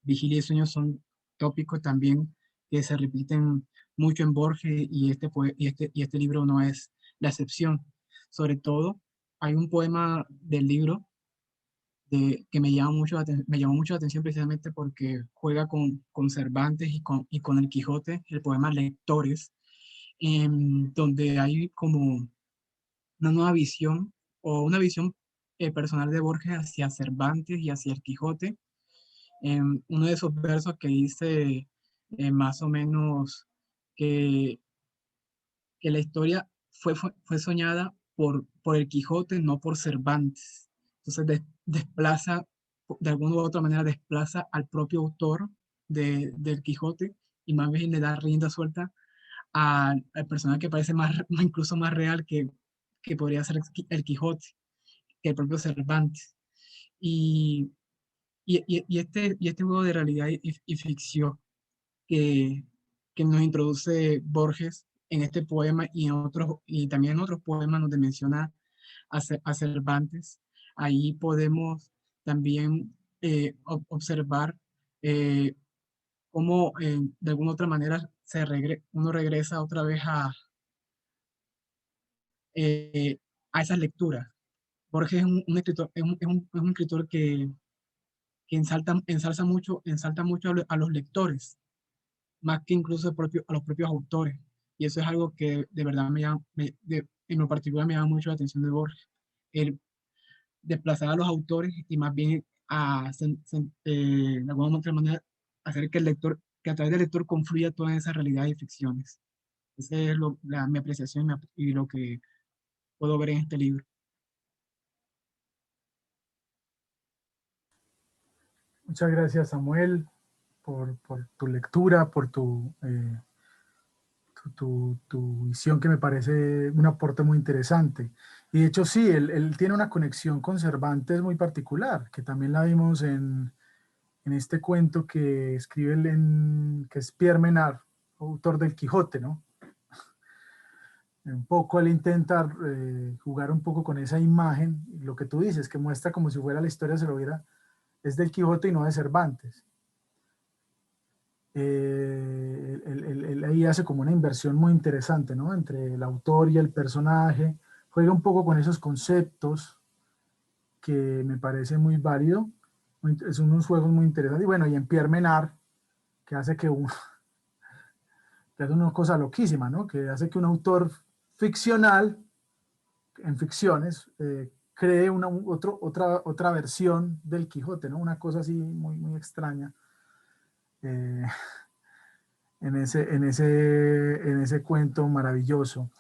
Vigilia y sueño son tópicos también que se repiten mucho en Borges y este libro no es la excepción. Sobre todo, hay un poema del libro que me llamó mucho la atención precisamente porque juega con Cervantes y con el Quijote, el poema Lectores, donde hay como una nueva visión o una visión personal de Borges hacia Cervantes y hacia el Quijote. Uno de esos versos que dice más o menos que, que la historia fue soñada por el Quijote, no por Cervantes. Entonces desplaza, de alguna u otra manera, desplaza al propio autor del Quijote y más bien le da rienda suelta al personaje que parece más, incluso más real que podría ser el Quijote, que el propio Cervantes. Y, y este juego de realidad y ficción que, que nos introduce Borges en este poema y, en otros, y también en otros poemas donde menciona a Cervantes. Ahí podemos también observar cómo de alguna otra manera uno regresa otra vez eh, a esas lecturas. Borges es un escritor, es un escritor que ensalza mucho a los lectores, más que incluso a los propios autores. Y eso es algo que de verdad en lo particular me llama mucho la atención de Borges. El desplazar a los autores y más bien de alguna otra manera hacer que el lector, que a través del lector confluya toda esa realidad y ficciones. Esa es mi apreciación y lo que puedo ver en este libro. Muchas gracias, Samuel, por tu lectura, por tu visión, que me parece un aporte muy interesante. Y de hecho sí, él tiene una conexión con Cervantes muy particular, que también la vimos en este cuento que escribe que es Pierre Menard, autor del Quijote, ¿no? Un poco él intenta jugar un poco con esa imagen, lo que tú dices, que muestra como si fuera la historia, es del Quijote y no de Cervantes. Él ahí hace como una inversión muy interesante, ¿no? Entre el autor y el personaje, juega un poco con esos conceptos que me parece muy válido, son unos juegos muy interesantes. Y bueno, y en Pierre Menard, que hace que hace una cosa loquísima, ¿no? Que hace que un autor ficcional, en ficciones, cree otra versión del Quijote, ¿no? Una cosa así muy, muy extraña. En ese cuento maravilloso.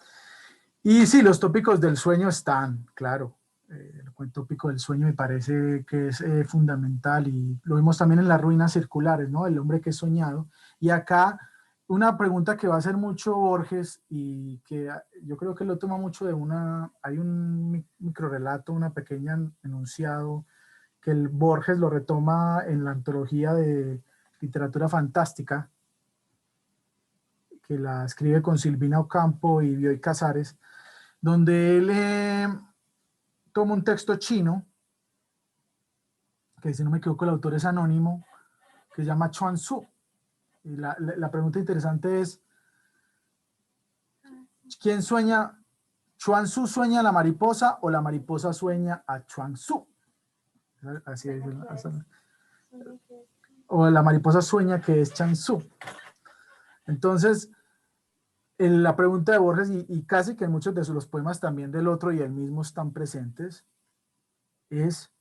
Y sí, los tópicos del sueño están, claro. El tópico del sueño me parece que es fundamental y lo vemos también en las ruinas circulares, ¿no? El hombre que es soñado. Y acá una pregunta que va a hacer mucho Borges y que yo creo que lo toma mucho hay un microrelato, una pequeña enunciado que el Borges lo retoma en la antología de literatura fantástica, que la escribe con Silvina Ocampo y Bioy Casares, donde él toma un texto chino, que si no me equivoco el autor es anónimo, que se llama Chuan Tzu. Y la pregunta interesante es, ¿quién sueña? ¿Chuan Tzu sueña a la mariposa o la mariposa sueña a Chuan Tzu? Así es. O la mariposa sueña que es Chuan Tzu. Entonces, la pregunta de Borges, y casi que en muchos de los poemas también del otro y el mismo están presentes, es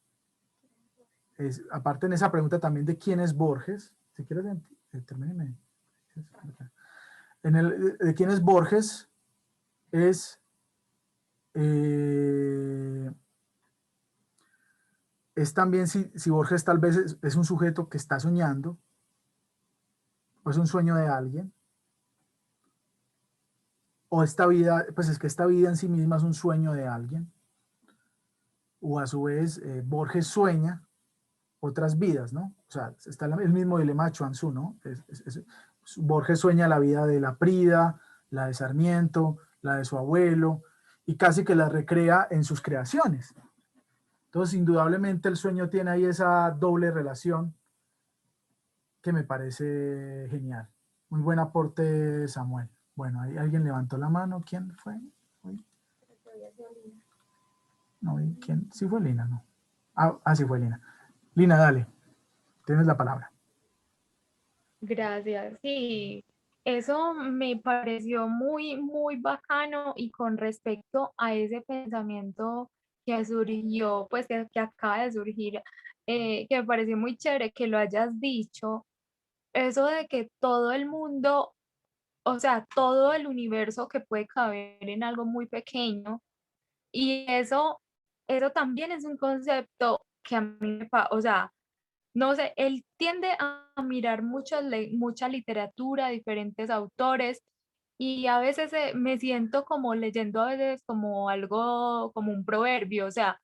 aparte en esa pregunta también de quién es Borges, si quieres, termíneme. De quién es Borges, es también si Borges tal vez es un sujeto que está soñando, o es un sueño de alguien, o esta vida, pues es que esta vida en sí misma es un sueño de alguien, o a su vez Borges sueña otras vidas, ¿no? O sea, está el mismo dilema de Chuang Tzu, ¿no? Borges sueña la vida de la Prida, la de Sarmiento, la de su abuelo, y casi que la recrea en sus creaciones. Entonces, indudablemente el sueño tiene ahí esa doble relación que me parece genial. Muy buen aporte, Samuel. Bueno, ahí alguien levantó la mano. ¿Quién fue? No, ¿quién? ¿Sí fue Lina? No. Sí fue Lina. Lina, dale. Tienes la palabra. Gracias. Sí, eso me pareció muy, muy bacano y con respecto a ese pensamiento que surgió, pues que acaba de surgir, que me pareció muy chévere que lo hayas dicho, eso de que todo el mundo, o sea, todo el universo que puede caber en algo muy pequeño, y eso también es un concepto que a mí o sea, no sé, él tiende a mirar mucha literatura, diferentes autores, y a veces me siento como leyendo a veces como algo, como un proverbio, o sea,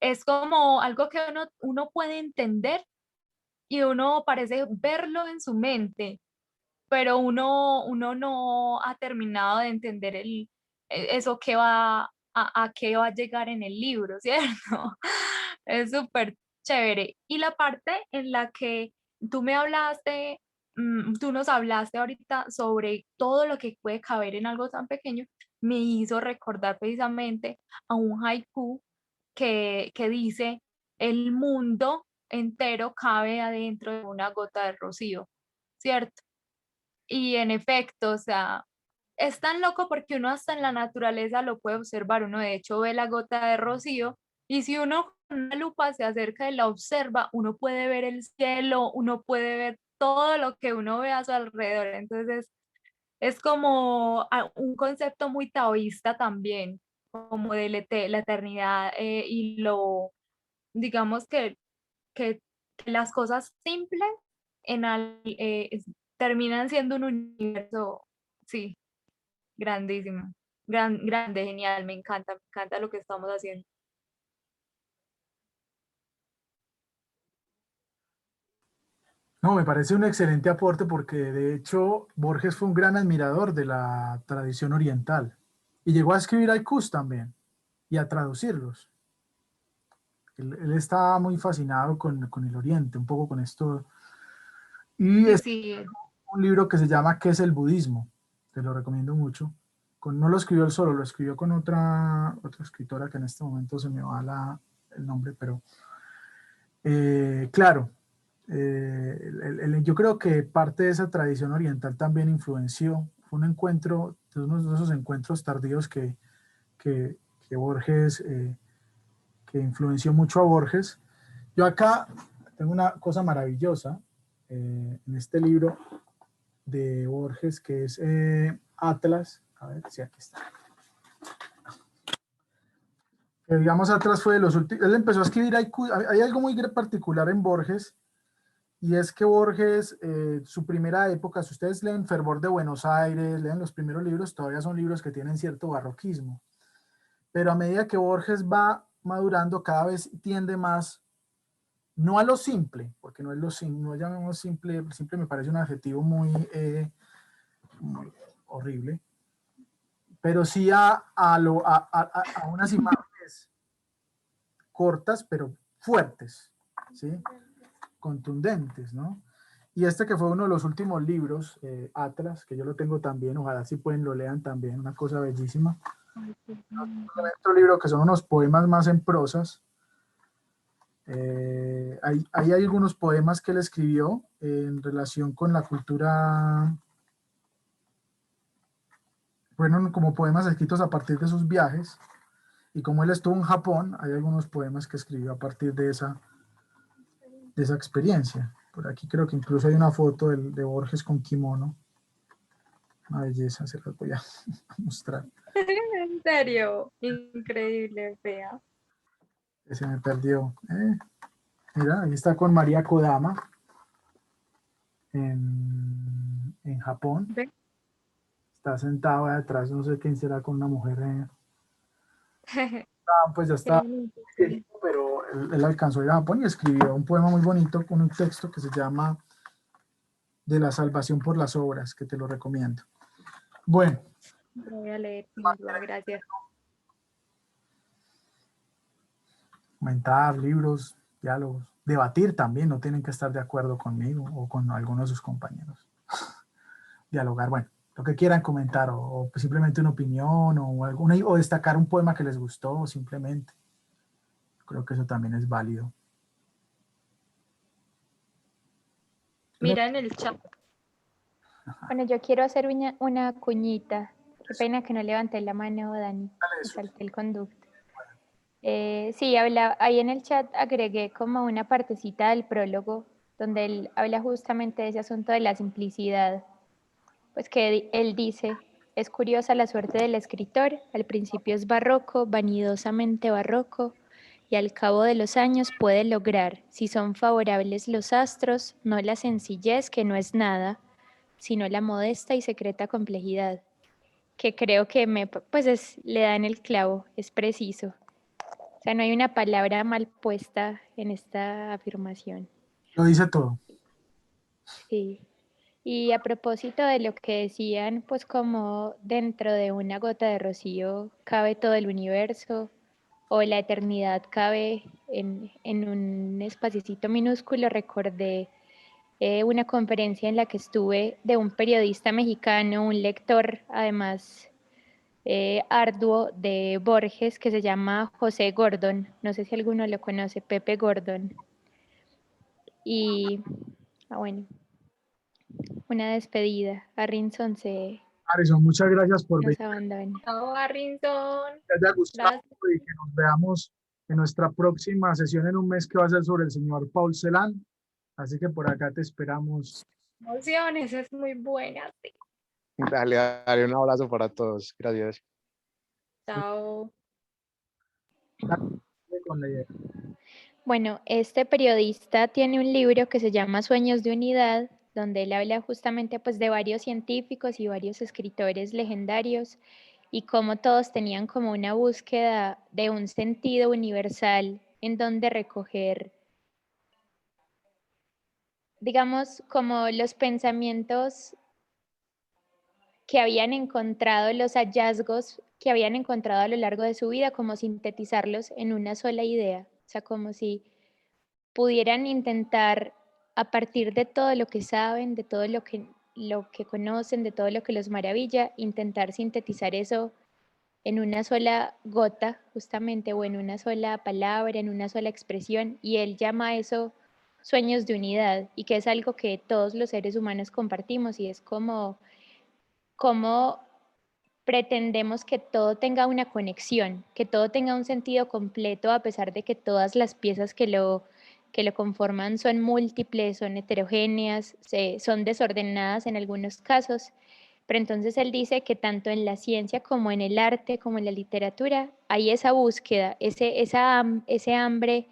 es como algo que uno puede entender y uno parece verlo en su mente, pero uno no ha terminado de entender eso que a qué va a llegar en el libro, ¿cierto? Es súper chévere. Y la parte en la que tú me hablaste, tú nos hablaste ahorita sobre todo lo que puede caber en algo tan pequeño, me hizo recordar precisamente a un haiku que dice, el mundo entero cabe adentro de una gota de rocío, ¿cierto? Y en efecto, o sea, es tan loco porque uno hasta en la naturaleza lo puede observar, uno de hecho ve la gota de rocío y si uno con una lupa se acerca y la observa, uno puede ver el cielo, uno puede ver todo lo que uno ve a su alrededor. Entonces es como un concepto muy taoísta también, como de la eternidad y digamos que las cosas simples terminan siendo un universo, sí, grandísimo, grande, genial, me encanta lo que estamos haciendo. No, me parece un excelente aporte porque de hecho Borges fue un gran admirador de la tradición oriental y llegó a escribir haikus también y a traducirlos. Él estaba muy fascinado con el oriente, un poco con esto. Y Sí, es sí, un libro que se llama ¿Qué es el budismo? Te lo recomiendo mucho. No lo escribió él solo, lo escribió con otra escritora que en este momento se me va el nombre, pero claro, yo creo que parte de esa tradición oriental también influenció, fue un encuentro, uno de esos encuentros tardíos que Borges, que influenció mucho a Borges. Yo acá tengo una cosa maravillosa en este libro de Borges que es Atlas. A ver si aquí está. Que digamos, Atlas fue de los últimos. Él empezó a escribir haiku. Hay algo muy particular en Borges, y es que Borges, su primera época, si ustedes leen Fervor de Buenos Aires, leen los primeros libros, todavía son libros que tienen cierto barroquismo. Pero a medida que Borges va madurando, cada vez tiende más, no a lo simple, porque no es lo simple, no llamemos simple, simple me parece un adjetivo muy horrible, pero sí a unas imágenes cortas, pero fuertes, ¿sí? Contundentes, ¿no? Y este que fue uno de los últimos libros, Atlas, que yo lo tengo también, ojalá si pueden lo lean también, una cosa bellísima. Otro libro que son unos poemas más en prosas. Hay algunos poemas que él escribió en relación con la cultura fueron como poemas escritos a partir de sus viajes, y como él estuvo en Japón, hay algunos poemas que escribió a partir de esa experiencia. Por aquí creo que incluso hay una foto de Borges con kimono. Una belleza, se las voy a mostrar. En serio, increíble, vea. Que se me perdió. Mira, ahí está con María Kodama en Japón. Ve. Está sentado ahí atrás, no sé quién será, con una mujer. Pues ya Qué está bonito. viejito, pero él alcanzó a ir a Japón y escribió un poema muy bonito con un texto que se llama De la salvación por las obras, que te lo recomiendo. Bueno, Lo voy a leer, sin duda, gracias. comentar, libros, diálogos, debatir también, no tienen que estar de acuerdo conmigo o con alguno de sus compañeros. Dialogar, bueno, lo que quieran comentar o simplemente una opinión o destacar un poema que les gustó simplemente. Creo que eso también es válido. Mira en el chat. Bueno, yo quiero hacer una cuñita. Qué pena que no levanté la mano, Dani. Me salté el conducto. Sí, ahí en el chat agregué como una partecita del prólogo donde él habla justamente de ese asunto de la simplicidad. Pues que él dice, es curiosa la suerte del escritor, al principio es barroco, vanidosamente barroco, y al cabo de los años puede lograr, si son favorables los astros, no la sencillez que no es nada, sino la modesta y secreta complejidad, que creo que le da en el clavo, es preciso. O sea, no hay una palabra mal puesta en esta afirmación. Lo dice todo. Sí. Y a propósito de lo que decían, pues como dentro de una gota de rocío cabe todo el universo, o la eternidad cabe en un espacito minúsculo, recordé una conferencia en la que estuve de un periodista mexicano, un lector además arduo de Borges, que se llama José Gordon. No sé si alguno lo conoce, Pepe Gordon. Y, bueno, una despedida. Harrison Harrison, muchas gracias por venir. nos abandona. Chao, Harrison. Que te haya gustado Gracias. y que nos veamos en nuestra próxima sesión en un mes que va a ser sobre el señor Paul Celan. Así que por acá te esperamos. Emociones, es muy buena. Sí. Dale, dale, un abrazo para todos. Gracias. Chao. Con la idea. Bueno, este periodista tiene un libro que se llama Sueños de Unidad, donde él habla justamente pues de varios científicos y varios escritores legendarios y cómo todos tenían como una búsqueda de un sentido universal en donde recoger, digamos, como los pensamientos que habían encontrado, los hallazgos que habían encontrado a lo largo de su vida, como sintetizarlos en una sola idea, o sea, como si pudieran intentar, a partir de todo lo que saben, de todo lo que conocen, de todo lo que los maravilla, intentar sintetizar eso en una sola gota, justamente, o en una sola palabra, en una sola expresión, y él llama a eso sueños de unidad, y que es algo que todos los seres humanos compartimos, y es como pretendemos que todo tenga una conexión, que todo tenga un sentido completo, a pesar de que todas las piezas que lo conforman son múltiples, son heterogéneas, son desordenadas en algunos casos. Pero entonces él dice que tanto en la ciencia como en el arte, como en la literatura, hay esa búsqueda, ese hambre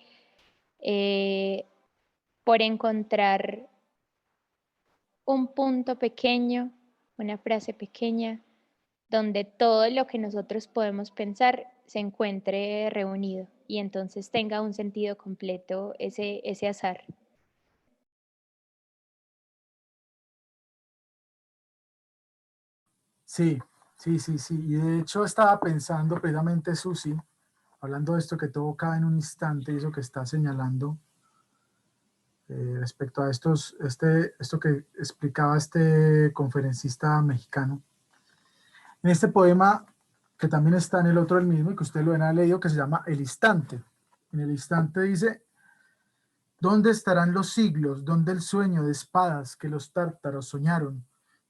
por encontrar un punto pequeño, una frase pequeña, donde todo lo que nosotros podemos pensar se encuentre reunido y entonces tenga un sentido completo ese azar. Sí, sí, sí, sí. Y de hecho estaba pensando precisamente, Susi, hablando de esto que todo cabe en un instante y eso que está señalando respecto a esto que explicaba este conferencista mexicano. En este poema, que también está en el otro del mismo y que usted lo ha leído, que se llama El Instante. En el instante dice: ¿dónde estarán los siglos? ¿Dónde el sueño de espadas que los tártaros soñaron?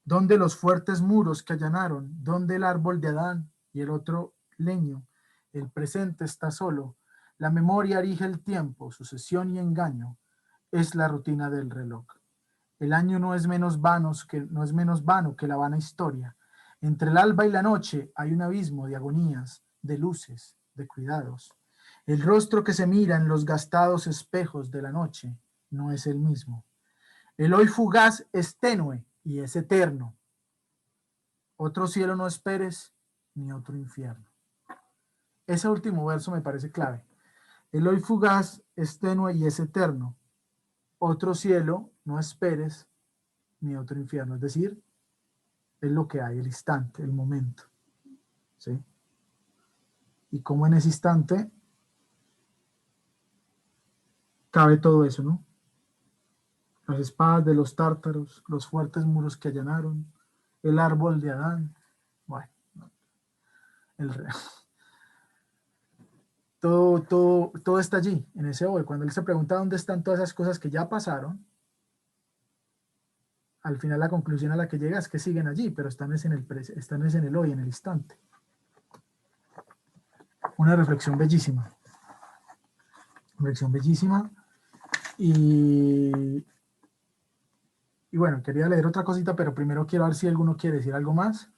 ¿Dónde los fuertes muros que allanaron? ¿Dónde el árbol de Adán y el otro leño? El presente está solo. La memoria rige el tiempo, sucesión y engaño. Es la rutina del reloj. El año no es menos vano que la vana historia. Entre el alba y la noche hay un abismo de agonías, de luces, de cuidados. El rostro que se mira en los gastados espejos de la noche no es el mismo. El hoy fugaz es tenue y es eterno. Otro cielo no esperes, ni otro infierno. Ese último verso me parece clave. El hoy fugaz es tenue y es eterno. Otro cielo no esperes, ni otro infierno. Es decir, es lo que hay, el instante, el momento. ¿Sí? Y como en ese instante cabe todo eso, ¿no? Las espadas de los tártaros, los fuertes muros que allanaron, el árbol de Adán. Bueno, el, todo está allí, en ese hoy. Cuando él se pregunta dónde están todas esas cosas que ya pasaron, al final la conclusión a la que llega es que siguen allí, pero están en el hoy, en el instante. Una reflexión bellísima. Reflexión bellísima. Y bueno, quería leer otra cosita, pero primero quiero ver si alguno quiere decir algo más.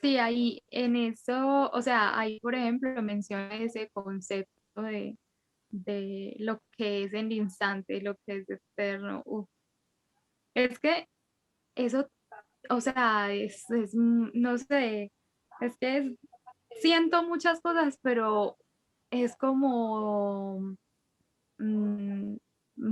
Sí, ahí en eso, o sea, ahí por ejemplo menciona ese concepto de lo que es el instante, lo que es eterno. Uf, es que eso, o sea, no sé, es que siento muchas cosas, pero es como, mm,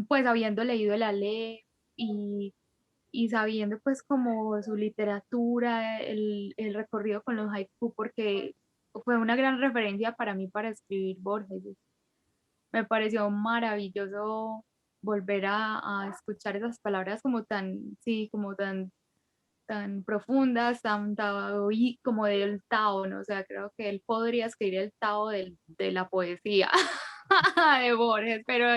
pues habiendo leído la ley y sabiendo pues como su literatura, el recorrido con los haiku, porque fue una gran referencia para mí para escribir Borges. Me pareció maravilloso volver a escuchar esas palabras como tan, sí, como tan profundas, tan Tao, y como del Tao, ¿no? O sea, creo que él podría escribir el Tao de la poesía de Borges, pero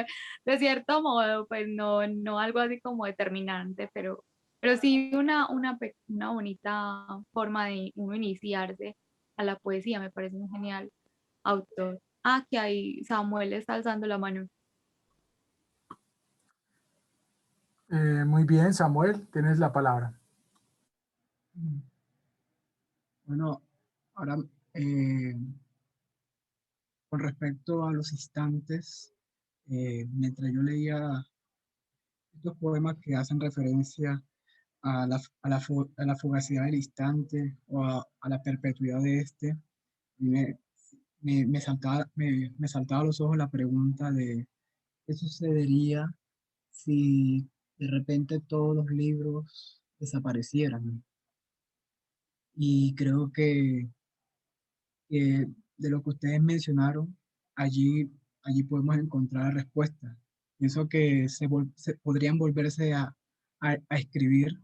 de cierto modo, pues no, no algo así como determinante, pero sí una bonita forma de uno iniciarse a la poesía, me parece un genial autor. Ah, que ahí Samuel está alzando la mano. Muy bien, Samuel, tienes la palabra. Bueno, ahora con respecto a los instantes, mientras yo leía estos poemas que hacen referencia a la fugacidad del instante o a la perpetuidad de este, me, me saltaba a los ojos la pregunta de qué sucedería si de repente todos los libros desaparecieran. Y creo que de lo que ustedes mencionaron, allí podemos encontrar respuestas. Pienso que se podrían volverse a escribir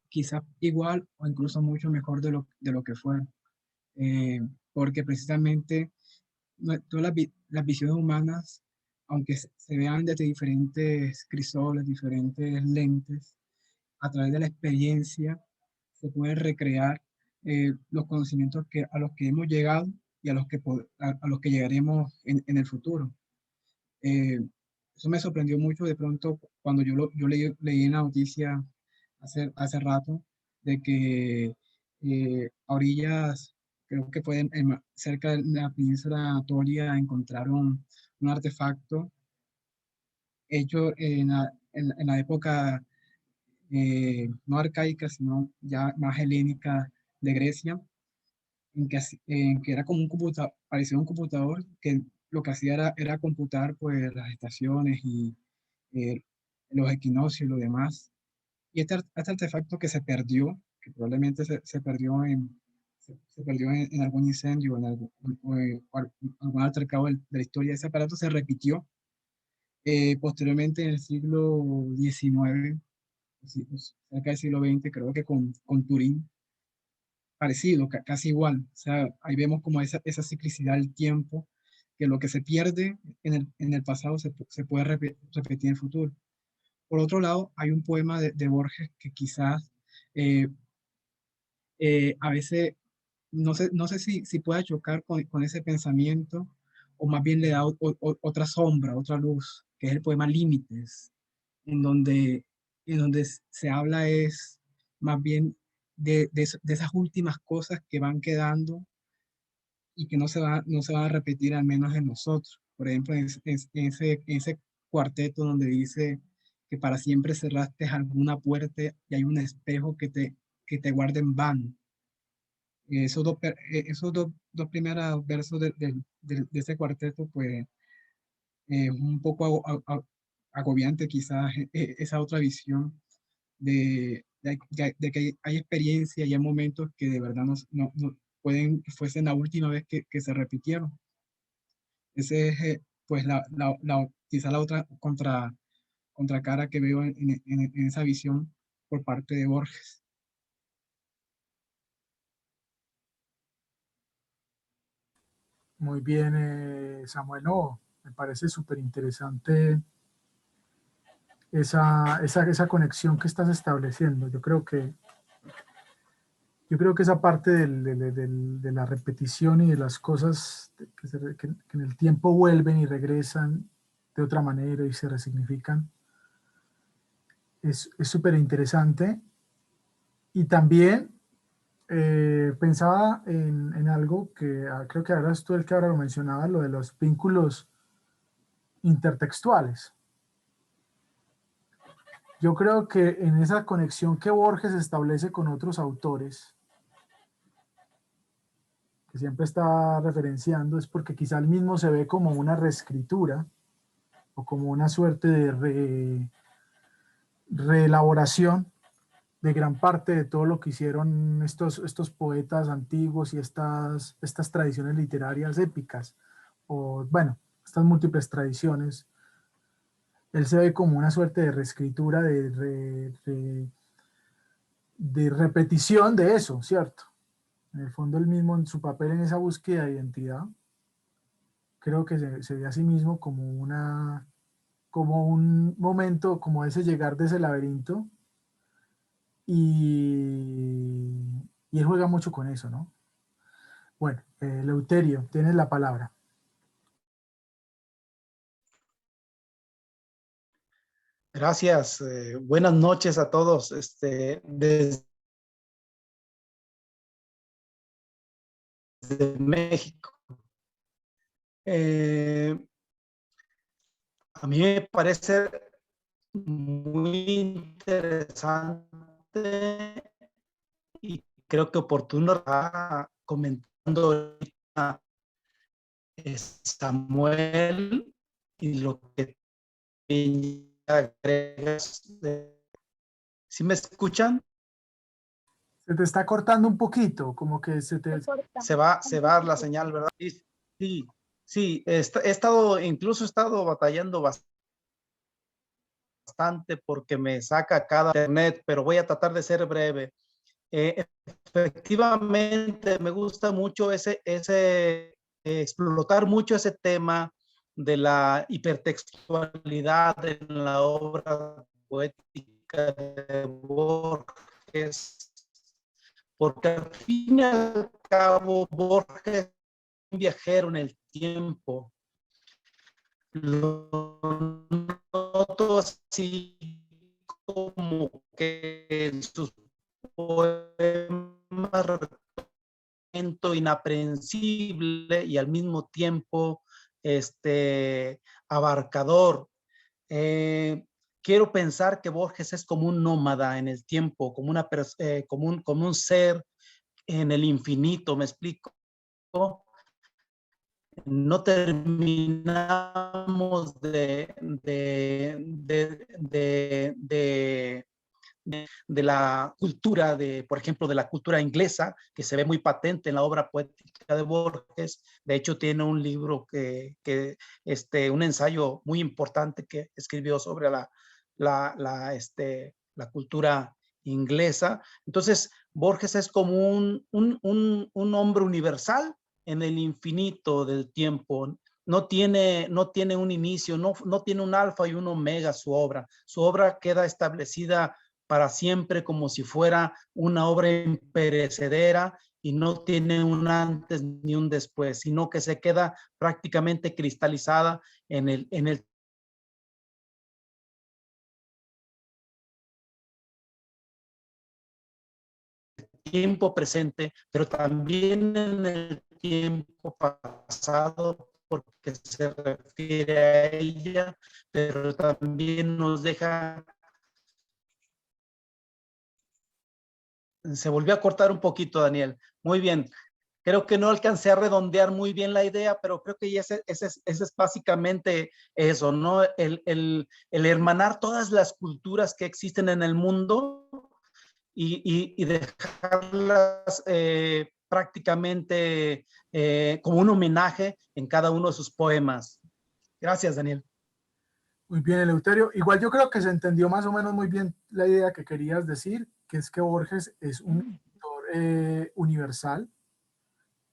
quizás igual o incluso mucho mejor de lo que fue, porque precisamente todas las visiones humanas, aunque se vean desde diferentes crisoles, diferentes lentes, a través de la experiencia se pueden recrear los conocimientos a los que hemos llegado y a los que llegaremos en el futuro. Eh, Eso me sorprendió mucho de pronto cuando yo leí en la noticia hace rato de que a orillas, creo que fue cerca de la península Anatolia, encontraron un artefacto hecho en la época no arcaica, sino ya más helénica de Grecia, en que era como un computador, parecía un computador que lo que hacía era computar pues las estaciones y eh, los equinoccios y lo demás. Y este artefacto que se perdió, que probablemente se perdió se perdió en algún incendio o algún altercado de la historia, ese aparato se repitió posteriormente en el siglo XIX, sí, pues, cerca del siglo XX, creo que con Turín, parecido, casi igual. O sea, ahí vemos como esa ciclicidad del tiempo que lo que se pierde en el pasado se puede repetir en el futuro. Por otro lado, hay un poema de Borges que quizás eh, a veces no sé si pueda chocar con ese pensamiento, o más bien le da otra sombra, otra luz, que es el poema Límites, en donde, se habla es más bien de esas últimas cosas que van quedando y que no se van a repetir, al menos en nosotros. Por ejemplo, en ese cuarteto donde dice que para siempre cerraste alguna puerta y hay un espejo que te guarda en vano. Esos dos primeros versos de ese cuarteto, pues, un poco agobiante quizás, esa otra visión de que hay experiencia y hay momentos que de verdad no pueden que fuesen la última vez que se repitieron. Ese es, pues, quizá la otra contracara que veo en esa visión por parte de Borges. Muy bien, Samuel. No, me parece súper interesante esa conexión que estás estableciendo. Yo creo que esa parte de la repetición y de las cosas que en el tiempo vuelven y regresan de otra manera y se resignifican es súper interesante. Y también pensaba en algo que creo que eras tú el que ahora lo mencionaba, lo de los vínculos intertextuales. Yo creo que en esa conexión que Borges establece con otros autores, que siempre está referenciando, es porque quizá el mismo se ve como una reescritura o como una suerte de reelaboración de gran parte de todo lo que hicieron estos poetas antiguos y estas tradiciones literarias épicas, o bueno, estas múltiples tradiciones. Él se ve como una suerte de reescritura, de repetición de eso, ¿cierto? En el fondo él mismo, en su papel en esa búsqueda de identidad, creo que se ve a sí mismo como un momento, como ese llegar de ese laberinto, y él juega mucho con eso, ¿no? Bueno, Leuterio, tienes la palabra. Gracias. Buenas noches a todos. Desde México. A mí me parece muy interesante y creo que oportuno está comentando ahorita Samuel y lo que agregas. ¿Sí me escuchan? Se te está cortando un poquito, como que se va la señal, ¿verdad? Sí, he estado batallando bastante porque me saca cada internet, pero voy a tratar de ser breve. Efectivamente, me gusta mucho explotar mucho ese tema de la hipertextualidad en la obra poética de Borges, porque al fin y al cabo Borges es un viajero en el tiempo. Lo noto así como que en sus poemas inaprensible y al mismo tiempo abarcador. Quiero pensar que Borges es como un nómada en el tiempo, como un ser en el infinito, ¿me explico? No terminamos de la cultura, por ejemplo, de la cultura inglesa, que se ve muy patente en la obra poética de Borges. De hecho, tiene un libro un ensayo muy importante que escribió sobre la cultura inglesa. Entonces, Borges es como un hombre universal en el infinito del tiempo. no tiene un inicio, no tiene un alfa y un omega su obra. Su obra queda establecida para siempre como si fuera una obra imperecedera y no tiene un antes ni un después, sino que se queda prácticamente cristalizada en el tiempo presente, pero también en el tiempo pasado, porque se refiere a ella, pero también nos deja. Se volvió a cortar un poquito, Daniel. Muy bien. Creo que no alcancé a redondear muy bien la idea, pero creo que ese es básicamente eso, ¿no? El hermanar todas las culturas que existen en el mundo y dejarlas prácticamente como un homenaje en cada uno de sus poemas. Gracias, Daniel. Muy bien, Eleuterio. Igual yo creo que se entendió más o menos muy bien la idea que querías decir, que es que Borges es un escritor universal,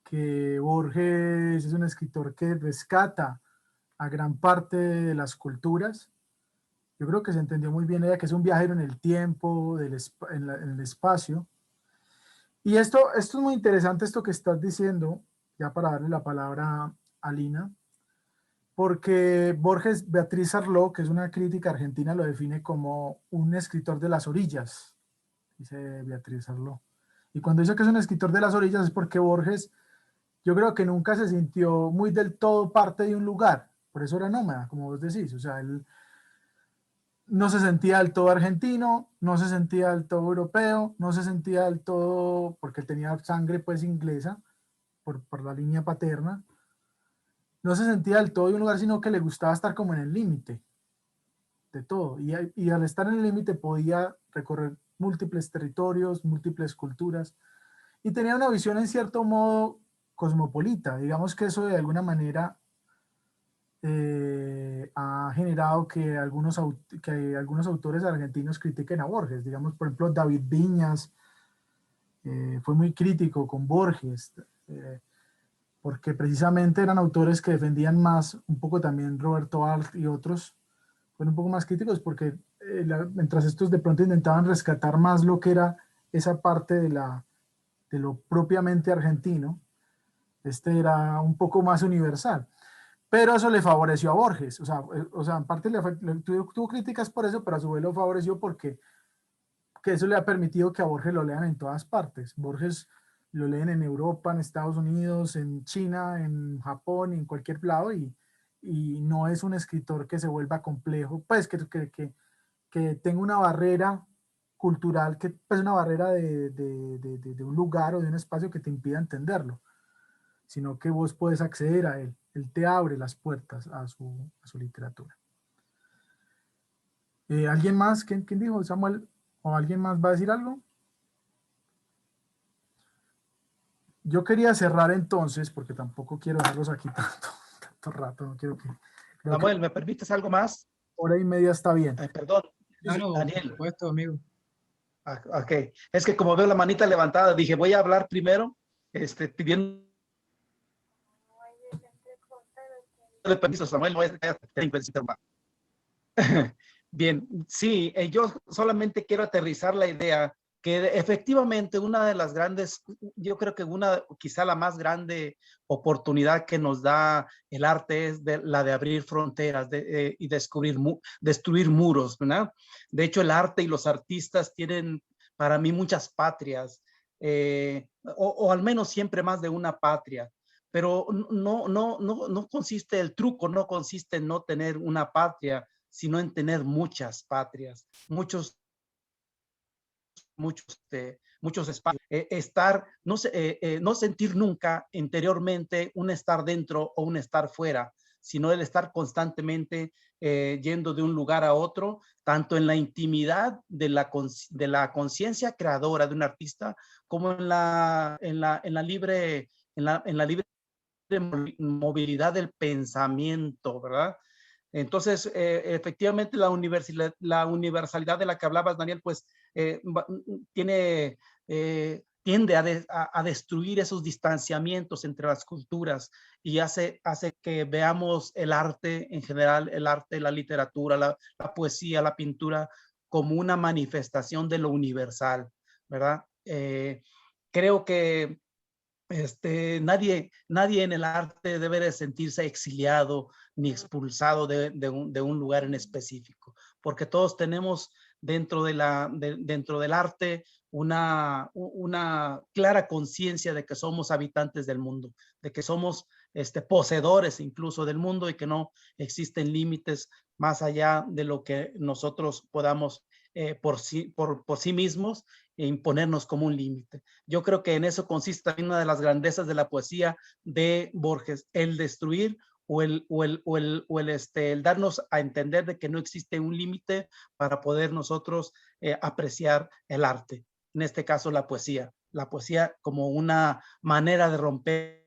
que Borges es un escritor que rescata a gran parte de las culturas. Yo creo que se entendió muy bien ella, que es un viajero en el tiempo, en el espacio. Y esto es muy interesante, esto que estás diciendo, ya para darle la palabra a Lina, porque Borges, Beatriz Arló, que es una crítica argentina, lo define como un escritor de las orillas, dice Beatriz Arló. Y cuando dice que es un escritor de las orillas es porque Borges, yo creo que nunca se sintió muy del todo parte de un lugar, por eso era nómada, como vos decís, o sea, él no se sentía del todo argentino, no se sentía del todo europeo, no se sentía del todo, porque tenía sangre pues inglesa, por la línea paterna, no se sentía del todo de un lugar, sino que le gustaba estar como en el límite de todo. Y al estar en el límite podía recorrer múltiples territorios, múltiples culturas, y tenía una visión en cierto modo cosmopolita. Digamos que eso de alguna manera ha generado que algunos autores argentinos critiquen a Borges. Digamos, por ejemplo, David Viñas fue muy crítico con Borges, porque precisamente eran autores que defendían más, un poco también Roberto Alt y otros, fueron un poco más críticos porque mientras estos de pronto intentaban rescatar más lo que era esa parte de lo propiamente argentino, este era un poco más universal. Pero eso le favoreció a Borges, o sea en parte tuvo críticas por eso, pero a su vez lo favoreció porque que eso le ha permitido que a Borges lo lean en todas partes. Borges lo leen en Europa, en Estados Unidos, en China, en Japón, en cualquier lado, y no es un escritor que se vuelva complejo, pues que tenga una barrera cultural, que pues una barrera de un lugar o de un espacio que te impida entenderlo, sino que vos puedes acceder a él. Él te abre las puertas a su literatura. ¿Alguien más? ¿Quién dijo? ¿Samuel? ¿O alguien más va a decir algo? Yo quería cerrar entonces, porque tampoco quiero dejarlos aquí tanto rato. No quiero que... Samuel, ¿me permites algo más? Hora y media está bien. Perdón, Claro, Daniel. por supuesto, amigo. Ok, es que como veo la manita levantada, dije, voy a hablar primero, pidiendo permiso, Samuel, no es Bien, sí, yo solamente quiero aterrizar la idea que efectivamente una de las grandes, yo creo que quizá la más grande oportunidad que nos da el arte es la de abrir fronteras y destruir muros, ¿verdad? De hecho, el arte y los artistas tienen para mí muchas patrias, o al menos siempre más de una patria. Pero no consiste el truco, no consiste en no tener una patria, sino en tener muchas patrias, muchos espacios. No sentir nunca interiormente un estar dentro o un estar fuera, sino el estar constantemente yendo de un lugar a otro, tanto en la intimidad de la conciencia creadora de un artista, como en la libre movilidad del pensamiento, ¿verdad? Entonces, efectivamente, la universalidad de la que hablabas, Daniel, pues tiene tiende a destruir esos distanciamientos entre las culturas y hace que veamos el arte en general, el arte, la literatura, la poesía, la pintura, como una manifestación de lo universal, ¿verdad? Creo que nadie en el arte debe de sentirse exiliado ni expulsado de un lugar en específico, porque todos tenemos dentro del arte una clara conciencia de que somos habitantes del mundo, de que somos poseedores incluso del mundo y que no existen límites más allá de lo que nosotros podamos por sí mismos e imponernos como un límite. Yo creo que en eso consiste también una de las grandezas de la poesía de Borges, el destruir o el darnos a entender de que no existe un límite para poder nosotros apreciar el arte. En este caso, la poesía como una manera de romper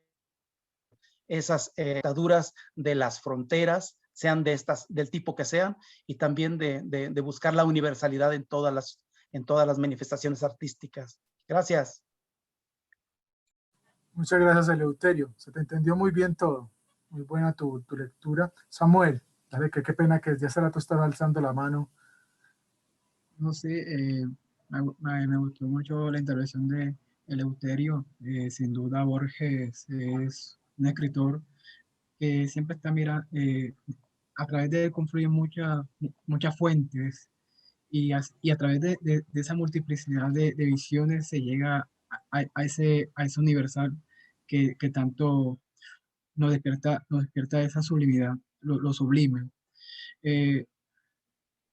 esas ataduras de las fronteras, sean del tipo que sean, y también de buscar la universalidad en todas las manifestaciones artísticas. Gracias. Muchas gracias, Eleuterio. Se te entendió muy bien todo. Muy buena tu lectura. Samuel, dale, qué pena que ya hace rato estás alzando la mano. No sé, me gustó mucho la intervención de Eleuterio. Sin duda Borges es un escritor que siempre está mirando, a través de él confluyen muchas fuentes y a través de esa multiplicidad de visiones se llega a ese universal que tanto nos despierta esa sublimidad, lo sublime. Eh,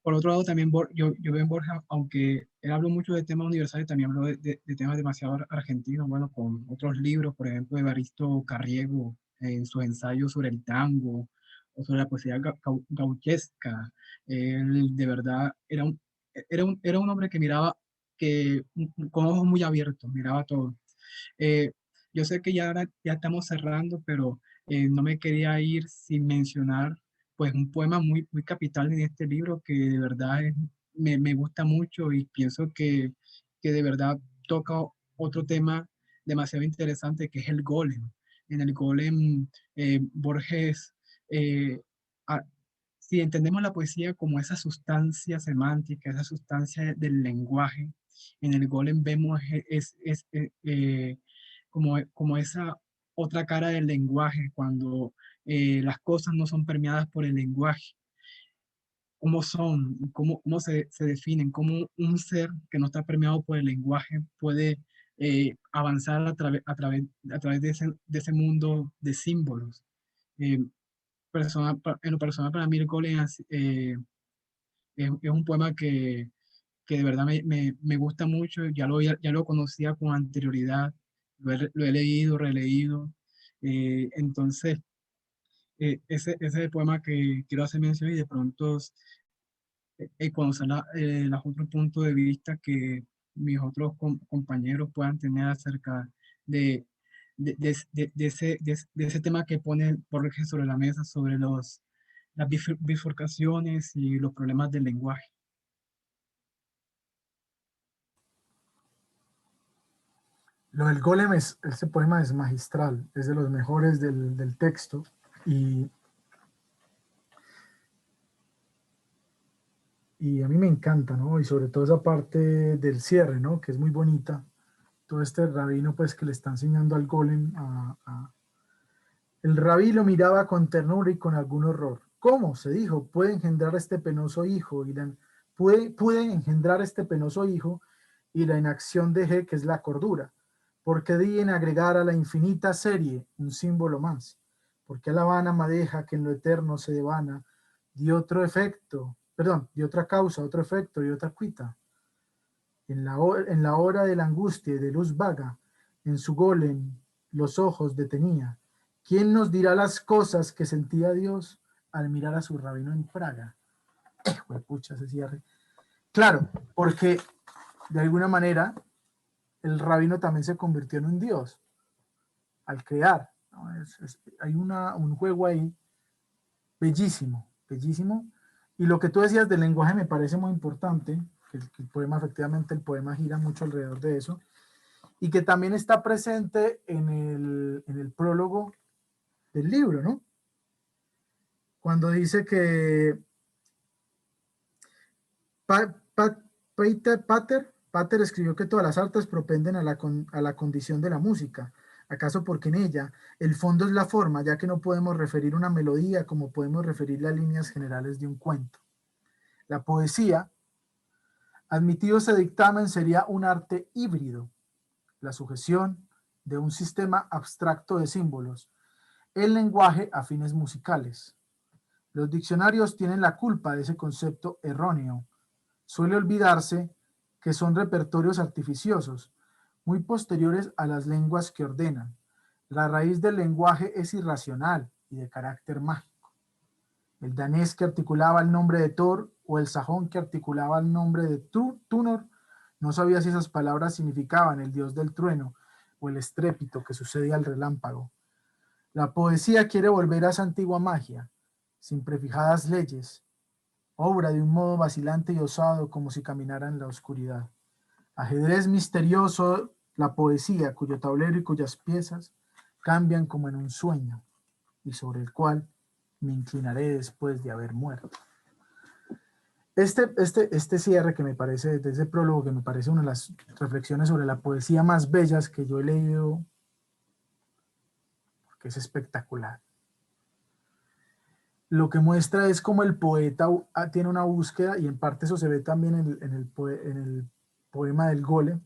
por otro lado, también yo veo en Borja, aunque él habló mucho de temas universales, también habló de temas demasiado argentinos, bueno, con otros libros, por ejemplo, de Evaristo Carriego, en sus ensayos sobre el tango, o sobre la poesía gauchesca. Él de verdad era un hombre que miraba con ojos muy abiertos, miraba todo. Eh, yo sé que ya estamos cerrando, pero no me quería ir sin mencionar pues un poema muy capital en este libro que de verdad me gusta mucho y pienso que de verdad toca otro tema demasiado interesante que es el golem. En el golem, Borges, eh, a- si entendemos la poesía como esa sustancia semántica, esa sustancia del lenguaje, en el golem vemos como esa otra cara del lenguaje, cuando las cosas no son permeadas por el lenguaje, cómo son, cómo se definen, cómo un ser que no está permeado por el lenguaje puede avanzar a través de ese mundo de símbolos. Eh, en lo personal, para mí, el golem es un poema que de verdad me gusta mucho, ya lo conocía con anterioridad, lo he leído, releído, entonces ese es el poema que quiero hacer mención y de pronto conocer los otros puntos de vista que mis otros compañeros puedan tener acerca de, de ese tema que pone Borges sobre la mesa, sobre las bifurcaciones y los problemas del lenguaje. Lo del golem, ese poema es magistral, es de los mejores del texto y a mí me encanta, ¿no? Y sobre todo esa parte del cierre, ¿no? Que es muy bonita. Todo este rabino, pues, que le está enseñando al golem El rabí lo miraba con ternura y con algún horror. ¿Cómo? Se dijo, puede engendrar este penoso hijo puede engendrar este penoso hijo y la inacción de G, que es la cordura. Porque di en agregar a la infinita serie un símbolo más. Porque a la vana madeja que en lo eterno se devana, dio otro efecto, perdón, dio otra causa, otro efecto y otra cuita. En la hora de la angustia y de luz vaga, en su golem los ojos detenía. ¿Quién nos dirá las cosas que sentía Dios al mirar a su rabino en Praga? Pucha, ese cierre. Claro, porque de alguna manera el rabino también se convirtió en un Dios al crear, ¿no? Hay un juego ahí bellísimo, bellísimo. Y lo que tú decías del lenguaje me parece muy importante, que el poema, efectivamente, el poema gira mucho alrededor de eso. y que también está presente en el prólogo del libro, ¿no? Cuando dice que Pater escribió que todas las artes propenden a la condición de la música. ¿Acaso porque en ella el fondo es la forma, ya que no podemos referir una melodía como podemos referir las líneas generales de un cuento? La poesía, admitido ese dictamen, sería un arte híbrido, la sujeción de un sistema abstracto de símbolos, el lenguaje a fines musicales. Los diccionarios tienen la culpa de ese concepto erróneo. Suele olvidarse que son repertorios artificiosos, muy posteriores a las lenguas que ordenan. La raíz del lenguaje es irracional y de carácter mágico. El danés que articulaba el nombre de Thor o el sajón que articulaba el nombre de Tunor no sabía si esas palabras significaban el dios del trueno o el estrépito que sucede al relámpago. La poesía quiere volver a esa antigua magia, sin prefijadas leyes, obra de un modo vacilante y osado como si caminara en la oscuridad. Ajedrez misterioso, la poesía, cuyo tablero y cuyas piezas cambian como en un sueño, y sobre el cual me inclinaré después de haber muerto. Este cierre que me parece, de ese prólogo que me parece una de las reflexiones sobre la poesía más bellas que yo he leído, porque es espectacular. Lo que muestra es cómo el poeta tiene una búsqueda, y en parte eso se ve también en el poema del golem,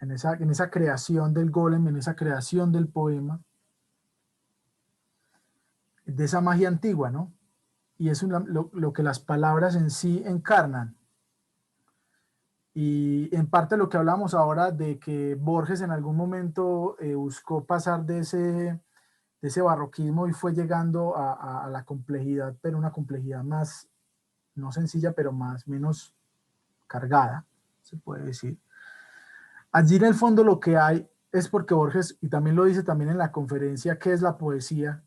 en esa creación del golem, en esa creación del poema, de esa magia antigua, ¿no? Y es lo que las palabras en sí encarnan. Y en parte lo que hablamos ahora de que Borges en algún momento buscó pasar de ese barroquismo y fue llegando a la complejidad, pero una complejidad más, no sencilla, pero menos cargada, se puede decir. Allí en el fondo lo que hay es porque Borges, y también lo dice también en la conferencia ¿Qué es la poesía?,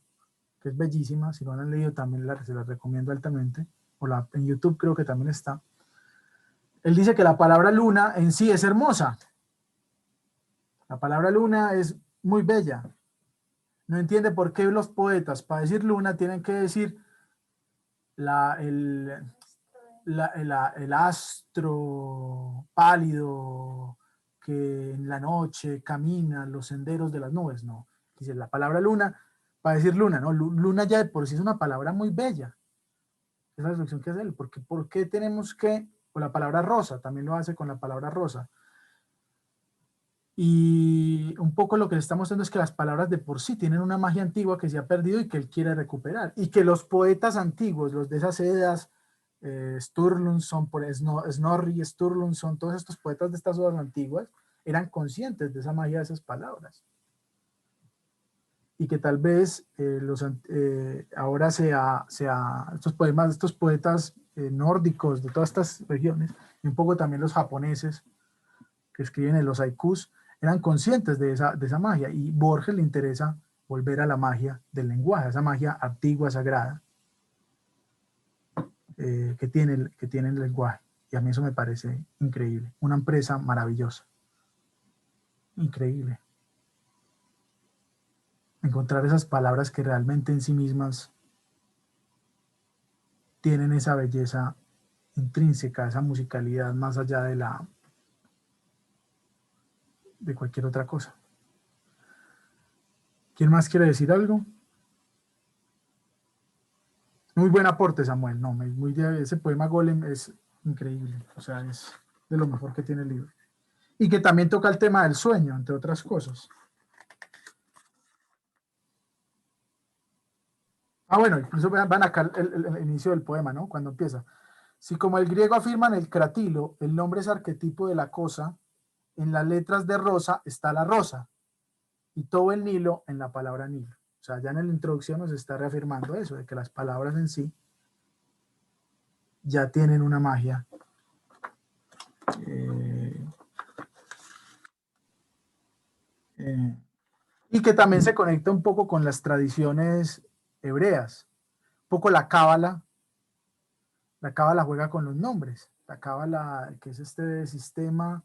que es bellísima, si no la han leído también se la recomiendo altamente, en YouTube creo que también está. Él dice que la palabra luna en sí es hermosa. La palabra luna es muy bella. No entiende por qué los poetas, para decir luna, tienen que decir el astro pálido que en la noche camina los senderos de las nubes. No, dice la palabra luna, para decir luna, ¿no? Luna ya de por sí es una palabra muy bella. Es la reflexión que hace él. ¿Por qué tenemos que, con la palabra rosa, también lo hace con la palabra rosa? Y un poco lo que le está mostrando es que las palabras de por sí tienen una magia antigua que se ha perdido y que él quiere recuperar. Y que los poetas antiguos, los de esas edas, Sturluson, Snorri, Sturluson, todos estos poetas de estas odas antiguas, eran conscientes de esa magia de esas palabras. Y que tal vez ahora estos poemas, estos poetas nórdicos de todas estas regiones, y un poco también los japoneses que escriben en los haikus, eran conscientes de esa magia, y Borges le interesa volver a la magia del lenguaje, esa magia antigua, sagrada, que tiene el lenguaje. Y a mí eso me parece increíble, una empresa maravillosa, increíble. Encontrar esas palabras que realmente en sí mismas tienen esa belleza intrínseca, esa musicalidad más allá de cualquier otra cosa. ¿Quién más quiere decir algo? Muy buen aporte, Samuel. No, ese poema Golem es increíble. O sea, es de lo mejor que tiene el libro. Y que también toca el tema del sueño, entre otras cosas. Bueno, incluso van acá el inicio del poema, ¿no? Cuando empieza. Si como el griego afirma en el cratilo, el nombre es arquetipo de la cosa, en las letras de rosa está la rosa, y todo el Nilo en la palabra Nilo. O sea, ya en la introducción nos está reafirmando eso, de que las palabras en sí ya tienen una magia. Y que también se conecta un poco con las tradiciones hebreas. Un poco la cábala juega con los nombres. La cábala, que es este sistema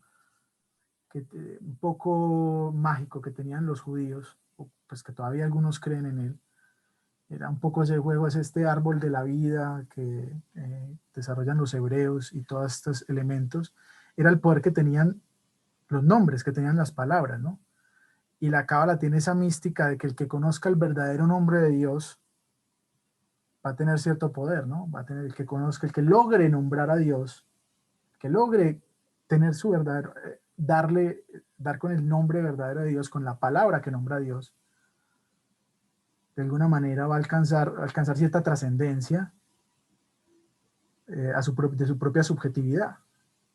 un poco mágico que tenían los judíos, pues que todavía algunos creen en él. Era un poco ese juego, es este árbol de la vida que desarrollan los hebreos y todos estos elementos. Era el poder que tenían los nombres, que tenían las palabras, ¿no? Y la cábala tiene esa mística de que el que conozca el verdadero nombre de Dios va a tener cierto poder, ¿no? Va a tener el que conozca, el que logre nombrar a Dios, que logre tener su verdadero, dar con el nombre verdadero de Dios, con la palabra que nombra a Dios, de alguna manera va a alcanzar cierta trascendencia de su propia subjetividad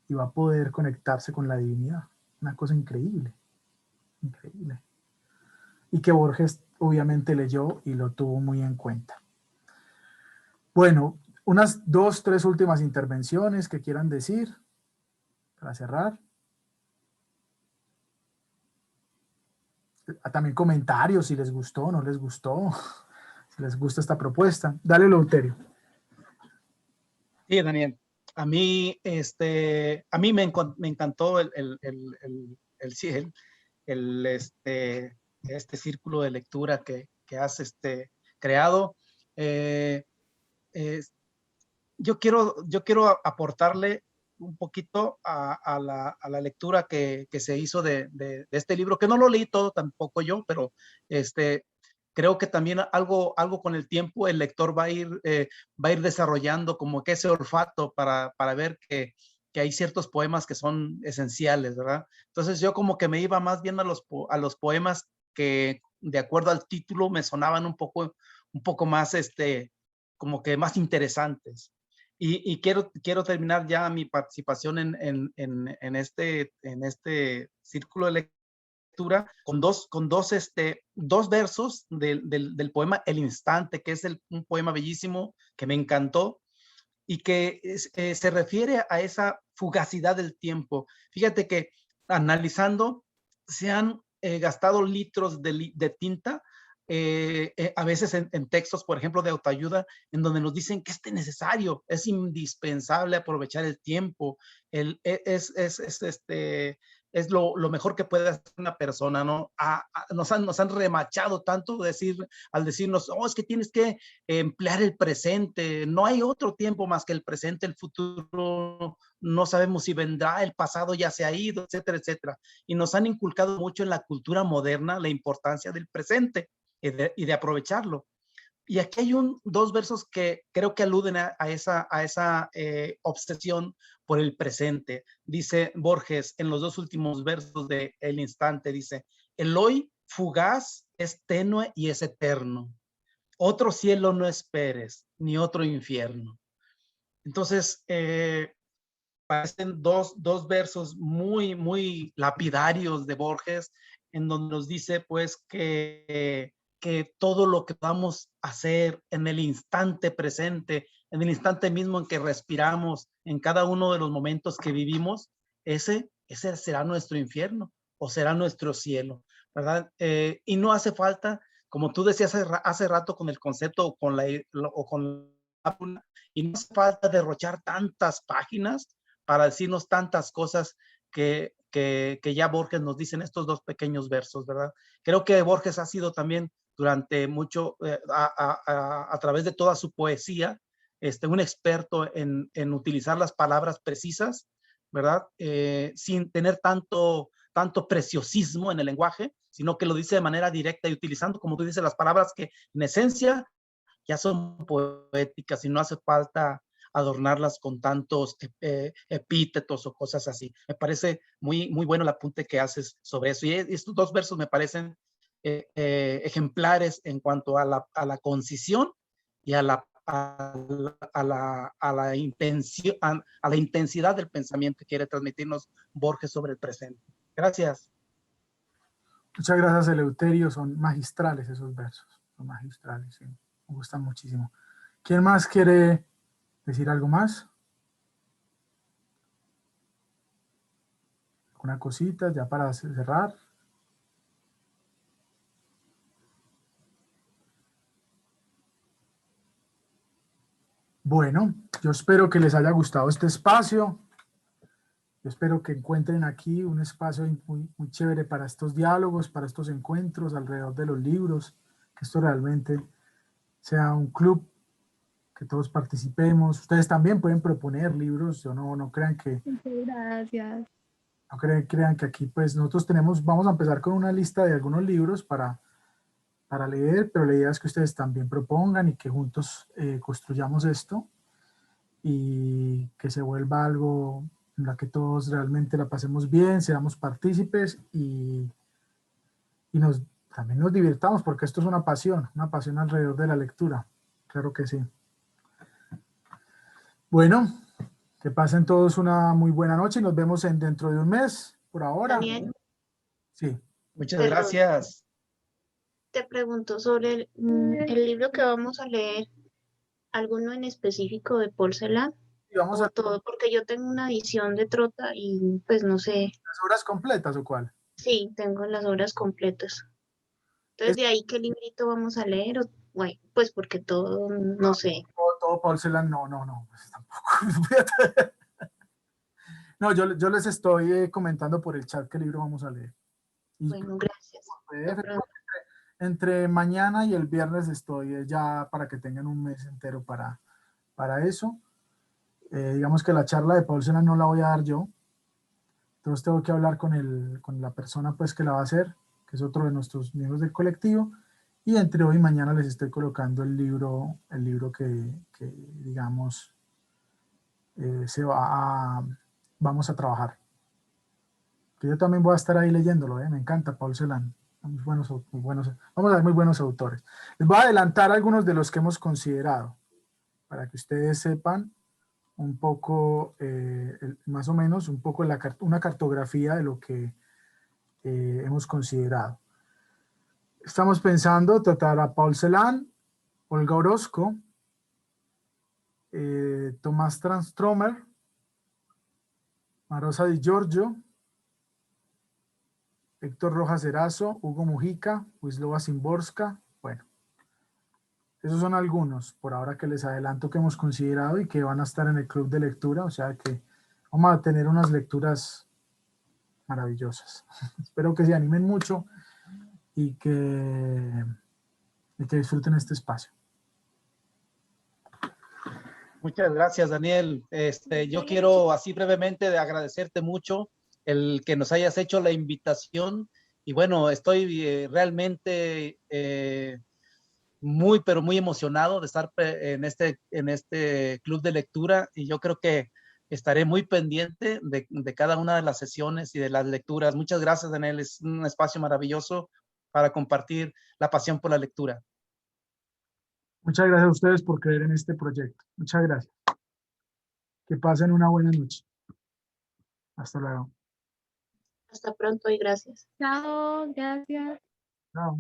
y va a poder conectarse con la divinidad. Una cosa increíble, increíble. Y que Borges obviamente leyó y lo tuvo muy en cuenta. Bueno, unas 2, 3 últimas intervenciones que quieran decir para cerrar. También comentarios si les gustó o no les gustó, si les gusta esta propuesta. Dale, Eleuterio. Sí, Daniel. A mí, me encantó este círculo de lectura que has creado. Yo quiero aportarle un poquito a la lectura que se hizo de este libro, que no lo leí todo tampoco yo, pero creo que también algo con el tiempo el lector va a ir desarrollando como que ese olfato para ver que hay ciertos poemas que son esenciales, ¿verdad? Entonces yo como que me iba más bien a los poemas que de acuerdo al título me sonaban un poco más, como que más interesantes. Y quiero terminar ya mi participación en este círculo de lectura con dos versos del poema El Instante, que es un poema bellísimo que me encantó y que se refiere a esa fugacidad del tiempo. Fíjate que analizando, se han gastado litros de tinta, a veces en textos, por ejemplo, de autoayuda, en donde nos dicen que es necesario, es indispensable aprovechar el tiempo, es lo mejor que puede hacer una persona, ¿no? Nos han remachado tanto al decirnos, oh, es que tienes que emplear el presente, no hay otro tiempo más que el presente, el futuro no sabemos si vendrá, el pasado ya se ha ido, etcétera, etcétera. Y nos han inculcado mucho en la cultura moderna la importancia del presente y de aprovecharlo. Y aquí hay dos versos que creo que aluden a esa obsesión por el presente. Dice Borges en los dos últimos versos de El Instante, dice, el hoy fugaz es tenue y es eterno. Otro cielo no esperes, ni otro infierno. Entonces, parecen dos versos muy, muy lapidarios de Borges, en donde nos dice pues que todo lo que vamos a hacer en el instante presente, en el instante mismo en que respiramos, en cada uno de los momentos que vivimos, ese será nuestro infierno o será nuestro cielo, ¿verdad? Y no hace falta, como tú decías hace rato con el concepto o con y no hace falta derrochar tantas páginas para decirnos tantas cosas que ya Borges nos dice en estos dos pequeños versos, ¿verdad? Creo que Borges ha sido también durante mucho, a través de toda su poesía, un experto en utilizar las palabras precisas, ¿verdad? Sin tener tanto preciosismo en el lenguaje, sino que lo dice de manera directa y utilizando, como tú dices, las palabras que en esencia ya son poéticas y no hace falta adornarlas con tantos epítetos o cosas así. Me parece muy, muy bueno el apunte que haces sobre eso. Y estos dos versos me parecen ejemplares en cuanto a la concisión y a la intensidad del pensamiento que quiere transmitirnos Borges sobre el presente. Gracias. Muchas gracias, Eleuterio. Son magistrales esos versos. Son magistrales, sí. Me gustan muchísimo. ¿Quién más quiere decir algo más? Una cosita ya para cerrar. Bueno, yo espero que les haya gustado este espacio. Yo espero que encuentren aquí un espacio muy, muy chévere para estos diálogos, para estos encuentros alrededor de los libros, que esto realmente sea un club, que todos participemos. Ustedes también pueden proponer libros, yo no crean que, Muchas gracias. no crean que aquí pues nosotros vamos a empezar con una lista de algunos libros para leer, pero la idea es que ustedes también propongan y que juntos construyamos esto y que se vuelva algo en la que todos realmente la pasemos bien, seamos partícipes y también nos divirtamos, porque esto es una pasión alrededor de la lectura. Claro que sí. Bueno, que pasen todos una muy buena noche y nos vemos dentro de un mes, por ahora. Daniel, Sí. Muchas perdón, gracias. te pregunto sobre el libro que vamos a leer, ¿alguno en específico de Paul Celan Y vamos a o todo? Porque yo tengo una edición de Trota y pues no sé, las horas completas o cuál. sí, tengo las obras completas. Entonces, Es de ahí, ¿qué librito vamos a leer? Bueno, pues porque todo, no sé. todo Paul Celan, no, pues tampoco. No, yo les estoy comentando por el chat qué libro vamos a leer. Y Bueno, gracias. De PDF, pronto. entre mañana y el viernes estoy ya para que tengan un mes entero para eso. Digamos que la charla de Paul Celan no la voy a dar yo. Entonces tengo que hablar con la persona pues que la va a hacer, que es otro de nuestros miembros del colectivo. Y entre hoy y mañana les estoy colocando el libro que digamos, vamos a trabajar. Que yo también voy a estar ahí leyéndolo, me encanta Paul Celan. Vamos a ver muy buenos autores. Les voy a adelantar algunos de los que hemos considerado, para que ustedes sepan un poco, más o menos, un poco una cartografía de lo que hemos considerado. Estamos pensando tratar a Paul Celan, Olga Orozco, Tomás Transtromer, Marosa Di Giorgio, Héctor Rojas Erazo, Hugo Mujica, Wisława Szymborska. Bueno, esos son algunos por ahora que les adelanto que hemos considerado y que van a estar en el club de lectura, o sea que vamos a tener unas lecturas maravillosas. Espero que se animen mucho y que disfruten este espacio. Muchas gracias, Daniel. Yo quiero así brevemente de agradecerte mucho el que nos hayas hecho la invitación y bueno, estoy realmente muy, pero muy emocionado de estar en este club de lectura y yo creo que estaré muy pendiente de cada una de las sesiones y de las lecturas. Muchas gracias, Daniel. Es un espacio maravilloso para compartir la pasión por la lectura. Muchas gracias a ustedes por creer en este proyecto. Muchas gracias. Que pasen una buena noche. Hasta luego. Hasta pronto y gracias. Chao, gracias. Chao.